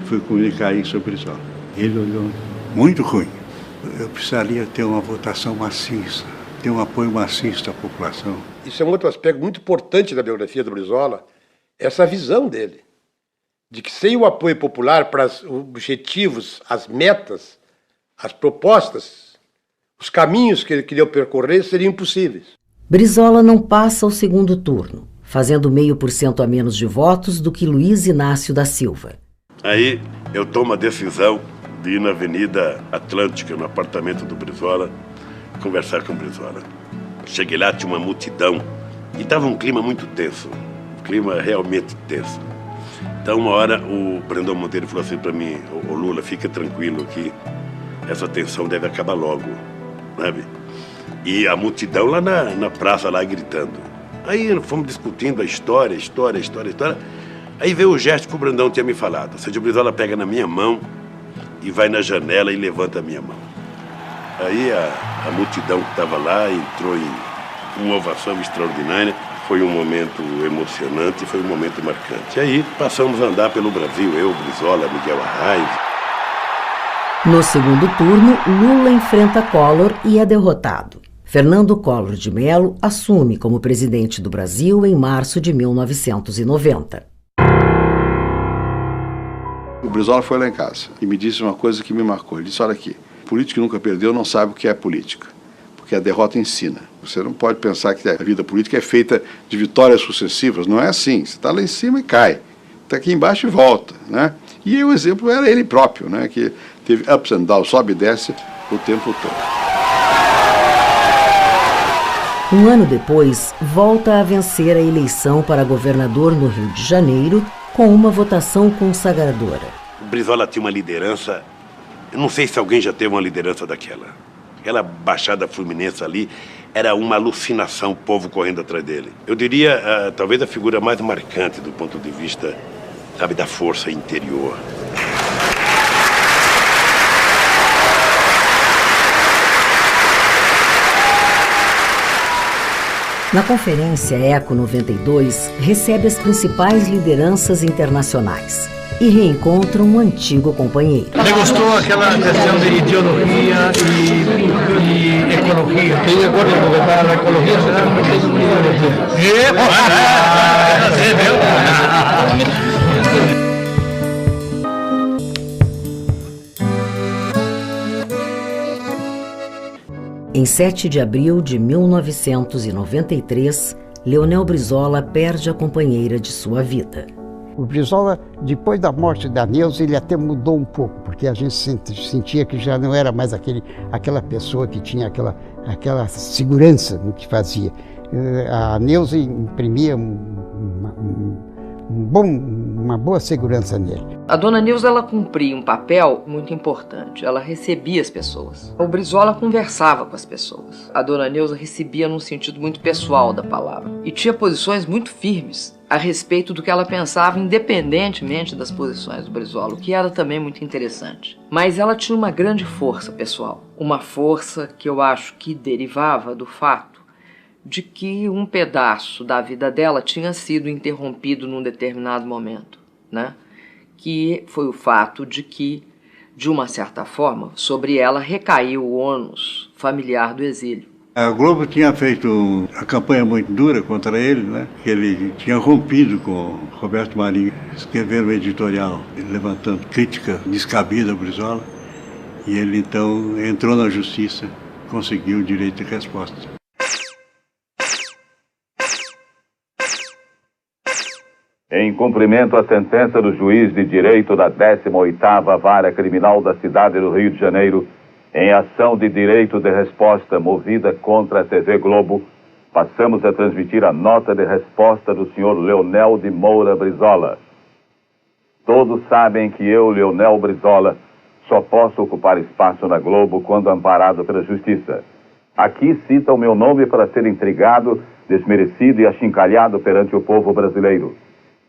e fui comunicar isso ao Brizola. Ele olhou, muito ruim. Eu precisaria ter uma votação maciça, ter um apoio maciço da população.
Isso é um outro aspecto muito importante da biografia do Brizola, essa visão dele, de que sem o apoio popular para os objetivos, as metas, as propostas, os caminhos que ele queria percorrer seriam impossíveis.
Brizola não passa ao segundo turno, fazendo 0,5% a menos de votos do que Luiz Inácio da Silva.
Aí eu tomo a decisão de ir na Avenida Atlântica, no apartamento do Brizola, conversar com o Brizola. Cheguei lá, tinha uma multidão e estava um clima muito tenso, um clima realmente tenso. Então uma hora o Brandão Monteiro falou assim para mim, ô Lula, fica tranquilo que essa tensão deve acabar logo, sabe? E a multidão lá na praça, lá gritando. Aí fomos discutindo a história. Aí veio o gesto que o Brandão tinha me falado. Ou seja, o Brizola pega na minha mão e vai na janela e levanta a minha mão. Aí a multidão que estava lá entrou em uma ovação extraordinária. Foi um momento emocionante, foi um momento marcante. E aí passamos a andar pelo Brasil, eu, Brizola, Miguel Arraes.
No segundo turno, Lula enfrenta Collor e é derrotado. Fernando Collor de Mello assume como presidente do Brasil em março de 1990.
O Brizola foi lá em casa e me disse uma coisa que me marcou. Ele disse, olha aqui, político que nunca perdeu não sabe o que é política, porque a derrota ensina. Você não pode pensar que a vida política é feita de vitórias sucessivas, não é assim. Você está lá em cima e cai, está aqui embaixo e volta, né? E aí, o exemplo era ele próprio, né? Que teve ups and downs, sobe e desce o tempo todo.
Um ano depois, volta a vencer a eleição para governador no Rio de Janeiro com uma votação consagradora.
O Brizola tinha uma liderança, eu não sei se alguém já teve uma liderança daquela. Aquela Baixada Fluminense ali era uma alucinação, o povo correndo atrás dele. Eu diria, talvez a figura mais marcante do ponto de vista, sabe, da força interior.
Na conferência ECO 92, recebe as principais lideranças internacionais e reencontra um antigo companheiro.
Me gostou aquela questão de ideologia e ecologia. Estoy de acuerdo, porque para la ecología será mucha ideología.
Em 7 de abril de 1993, Leonel Brizola perde a companheira de sua vida.
O Brizola, depois da morte da Neuza, ele até mudou um pouco, porque a gente sentia que já não era mais aquela pessoa que tinha aquela segurança no que fazia. A Neuza imprimia uma boa segurança nele.
A dona Neuza, ela cumpria um papel muito importante. Ela recebia as pessoas. O Brizola conversava com as pessoas. A dona Neuza recebia num sentido muito pessoal da palavra. E tinha posições muito firmes a respeito do que ela pensava, independentemente das posições do Brizola, o que era também muito interessante. Mas ela tinha uma grande força pessoal. Uma força que eu acho que derivava do fato de que um pedaço da vida dela tinha sido interrompido num determinado momento, né? Que foi o fato de que, de uma certa forma, sobre ela recaiu o ônus familiar do exílio.
A Globo tinha feito uma campanha muito dura contra ele, né? Ele tinha rompido com Roberto Marinho, escrevendo um editorial levantando crítica descabida ao Brizola, e ele então entrou na justiça, conseguiu o direito de resposta.
Em cumprimento à sentença do juiz de direito da 18ª Vara Criminal da cidade do Rio de Janeiro, em ação de direito de resposta movida contra a TV Globo, passamos a transmitir a nota de resposta do senhor Leonel de Moura Brizola. Todos sabem que eu, Leonel Brizola, só posso ocupar espaço na Globo quando amparado pela justiça. Aqui cita o meu nome para ser intrigado, desmerecido e achincalhado perante o povo brasileiro.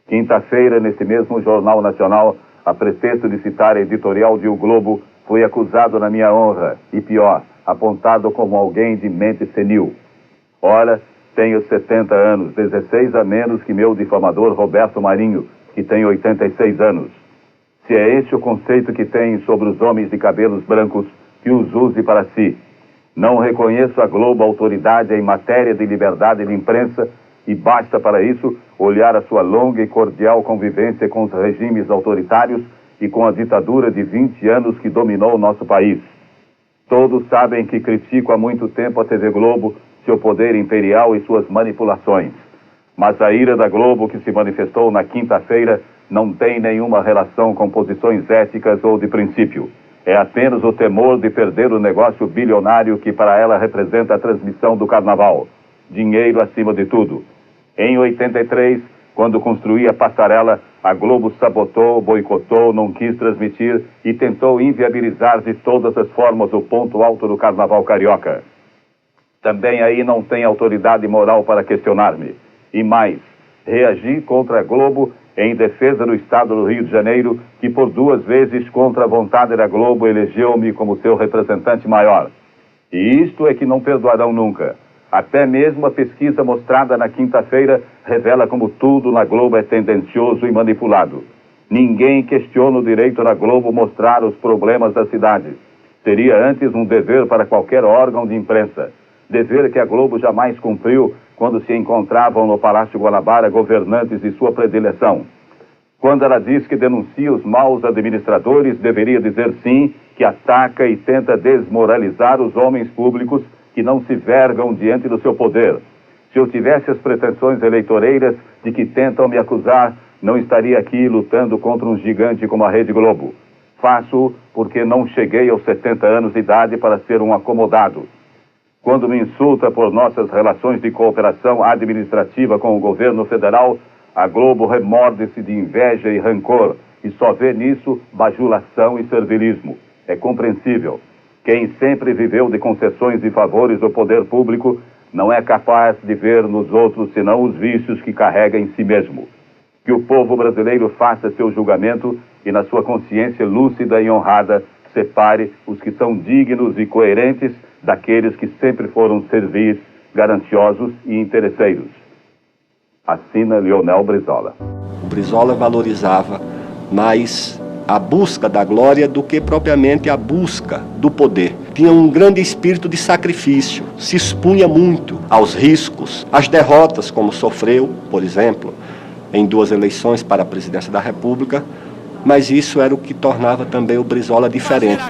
Quinta-feira, nesse mesmo Jornal Nacional, a pretexto de citar a editorial de O Globo, fui acusado na minha honra, e pior, apontado como alguém de mente senil. Ora, tenho 70 anos, 16 a menos que meu difamador Roberto Marinho, que tem 86 anos. Se é esse o conceito que tem sobre os homens de cabelos brancos, que os use para si. Não reconheço a Globo autoridade em matéria de liberdade de imprensa, e basta para isso olhar a sua longa e cordial convivência com os regimes autoritários e com a ditadura de 20 anos que dominou o nosso país. Todos sabem que critico há muito tempo a TV Globo, seu poder imperial e suas manipulações. Mas a ira da Globo que se manifestou na quinta-feira não tem nenhuma relação com posições éticas ou de princípio. É apenas o temor de perder o negócio bilionário que para ela representa a transmissão do carnaval. Dinheiro acima de tudo. Em 83, quando construí a passarela, a Globo sabotou, boicotou, não quis transmitir e tentou inviabilizar de todas as formas o ponto alto do carnaval carioca. Também aí não tem autoridade moral para questionar-me. E mais, reagi contra a Globo em defesa do Estado do Rio de Janeiro, que por 2 vezes, contra a vontade da Globo, elegeu-me como seu representante maior. E isto é que não perdoarão nunca. Até mesmo a pesquisa mostrada na quinta-feira revela como tudo na Globo é tendencioso e manipulado. Ninguém questiona o direito da Globo mostrar os problemas da cidade. Seria antes um dever para qualquer órgão de imprensa. Dever que a Globo jamais cumpriu quando se encontravam no Palácio Guanabara governantes de sua predileção. Quando ela diz que denuncia os maus administradores, deveria dizer sim que ataca e tenta desmoralizar os homens públicos que não se vergam diante do seu poder. Se eu tivesse as pretensões eleitoreiras de que tentam me acusar, não estaria aqui lutando contra um gigante como a Rede Globo. Faço porque não cheguei aos 70 anos de idade para ser um acomodado. Quando me insulta por nossas relações de cooperação administrativa com o governo federal, a Globo remorde-se de inveja e rancor e só vê nisso bajulação e servilismo. É compreensível. Quem sempre viveu de concessões e favores do poder público não é capaz de ver nos outros senão os vícios que carrega em si mesmo. Que o povo brasileiro faça seu julgamento e, na sua consciência lúcida e honrada, separe os que são dignos e coerentes daqueles que sempre foram servis, gananciosos e interesseiros. Assina Leonel Brizola.
O Brizola valorizava mais a busca da glória do que propriamente a busca do poder. Tinha um grande espírito de sacrifício, se expunha muito aos riscos, às derrotas, como sofreu, por exemplo, em 2 eleições para a presidência da República, mas isso era o que tornava também o Brizola diferente,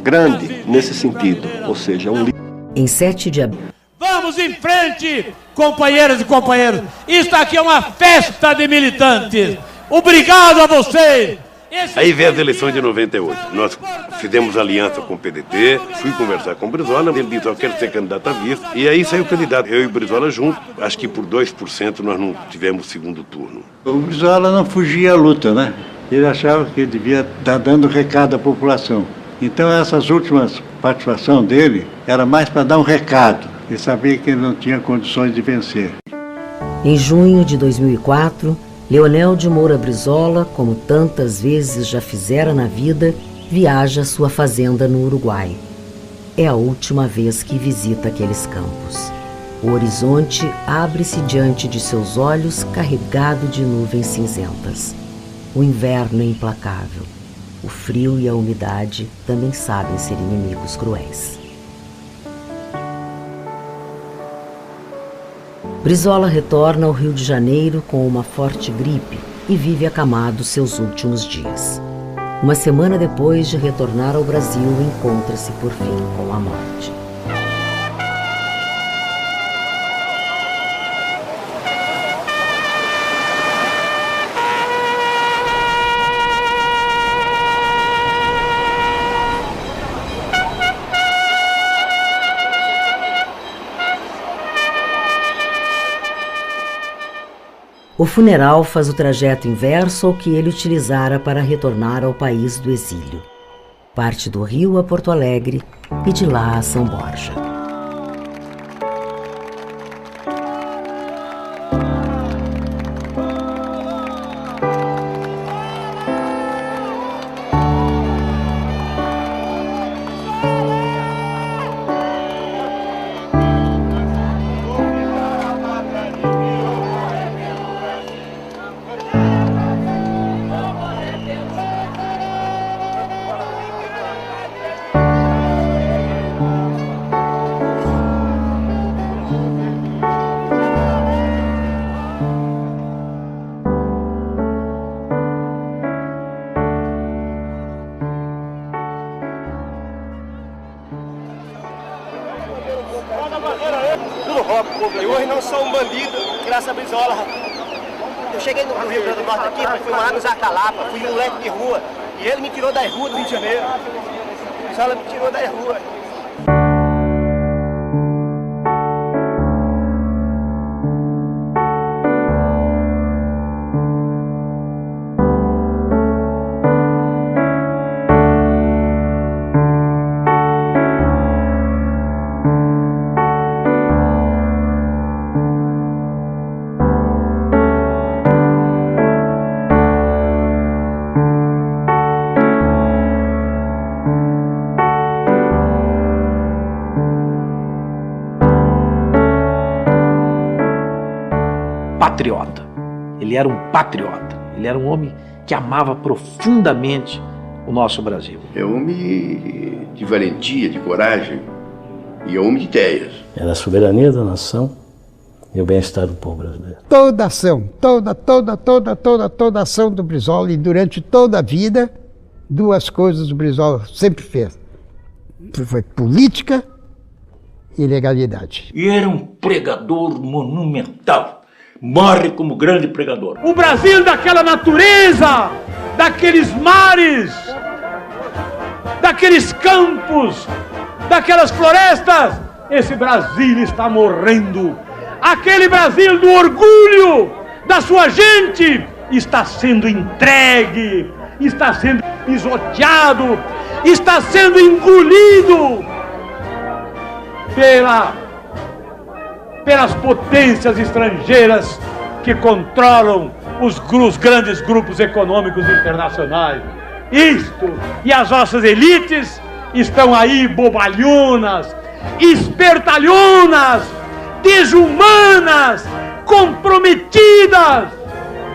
grande nesse sentido, ou seja, um líder.
Em 7 de abril.
Vamos em frente, companheiras e companheiros. Isso aqui é uma festa de militantes. Obrigado a vocês.
Aí veio as eleições de 98. Nós fizemos aliança com o PDT, fui conversar com o Brizola, ele disse, eu quero ser candidato a vice, e aí saiu o candidato, eu e o Brizola juntos, acho que por 2% nós não tivemos segundo turno.
O Brizola não fugia à luta, né? Ele achava que devia estar dando recado à população. Então essas últimas participações dele era mais para dar um recado. Ele sabia que ele não tinha condições de vencer.
Em junho de 2004, Leonel de Moura Brizola, como tantas vezes já fizera na vida, viaja à sua fazenda no Uruguai. É a última vez que visita aqueles campos. O horizonte abre-se diante de seus olhos carregado de nuvens cinzentas. O inverno é implacável. O frio e a umidade também sabem ser inimigos cruéis. Brizola retorna ao Rio de Janeiro com uma forte gripe e vive acamado seus últimos dias. Uma semana depois de retornar ao Brasil, encontra-se por fim com a morte. O funeral faz o trajeto inverso ao que ele utilizara para retornar ao país do exílio. Parte do Rio a Porto Alegre e de lá a São Borja.
E hoje não sou um bandido, graças a Brizola. Eu cheguei no Rio Grande do Norte aqui, fui morar no Zacalapa, fui um moleque de rua. E ele me tirou das ruas do Rio de Janeiro. Brizola me tirou das ruas.
Patriota. Ele era um patriota. Ele era um homem que amava profundamente o nosso Brasil.
É homem de valentia, de coragem e homem de ideias.
Era a soberania da nação e o bem-estar do povo brasileiro.
Toda ação, toda ação do Brizola e durante toda a vida, duas coisas o Brizola sempre fez. Foi política e legalidade.
E era um pregador monumental. Morre como grande pregador.
O Brasil daquela natureza, daqueles mares, daqueles campos, daquelas florestas, esse Brasil está morrendo. Aquele Brasil do orgulho da sua gente está sendo entregue, está sendo pisoteado, está sendo engolido pelas potências estrangeiras que controlam os grandes grupos econômicos internacionais. Isto e as nossas elites estão aí bobalhonas, espertalhonas, desumanas, comprometidas.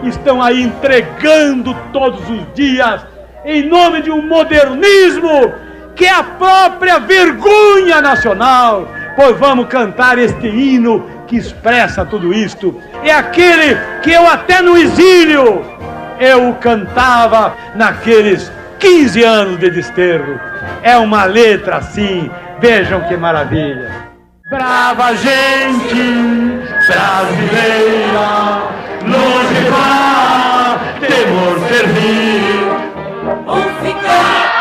Estão aí entregando todos os dias em nome de um modernismo que é a própria vergonha nacional. Pois vamos cantar este hino que expressa tudo isto. É aquele que eu até no exílio eu cantava naqueles 15 anos de desterro. É uma letra assim, vejam que maravilha. Brava gente brasileira, longe vá, temor servir.
ou ficar.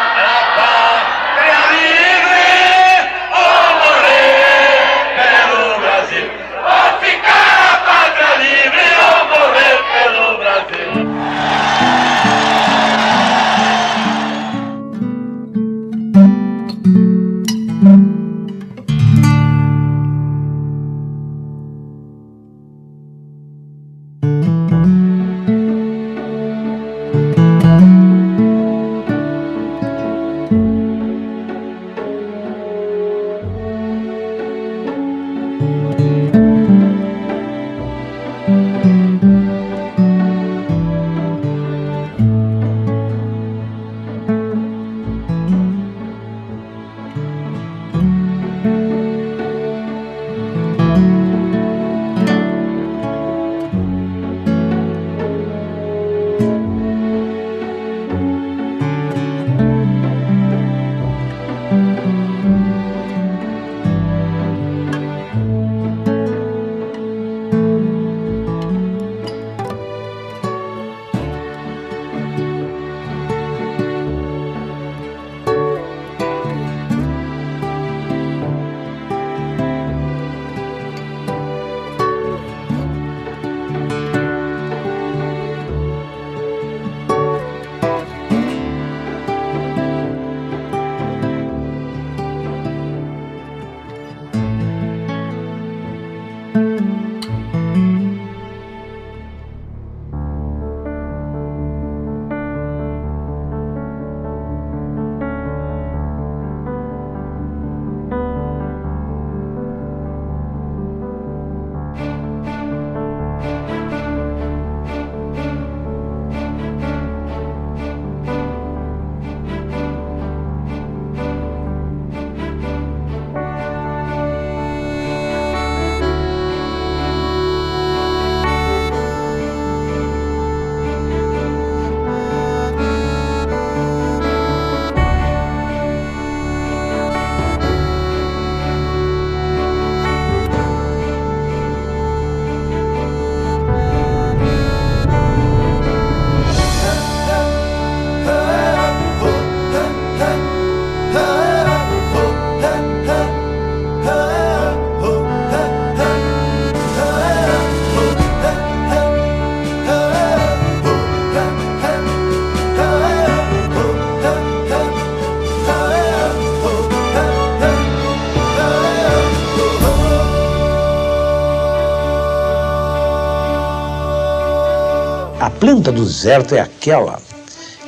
A planta do deserto é aquela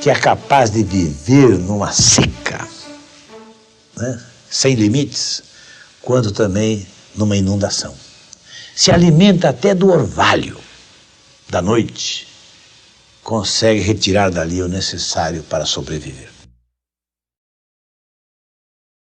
que é capaz de viver numa seca, né, sem limites, quanto também numa inundação. Se alimenta até do orvalho da noite, consegue retirar dali o necessário para sobreviver.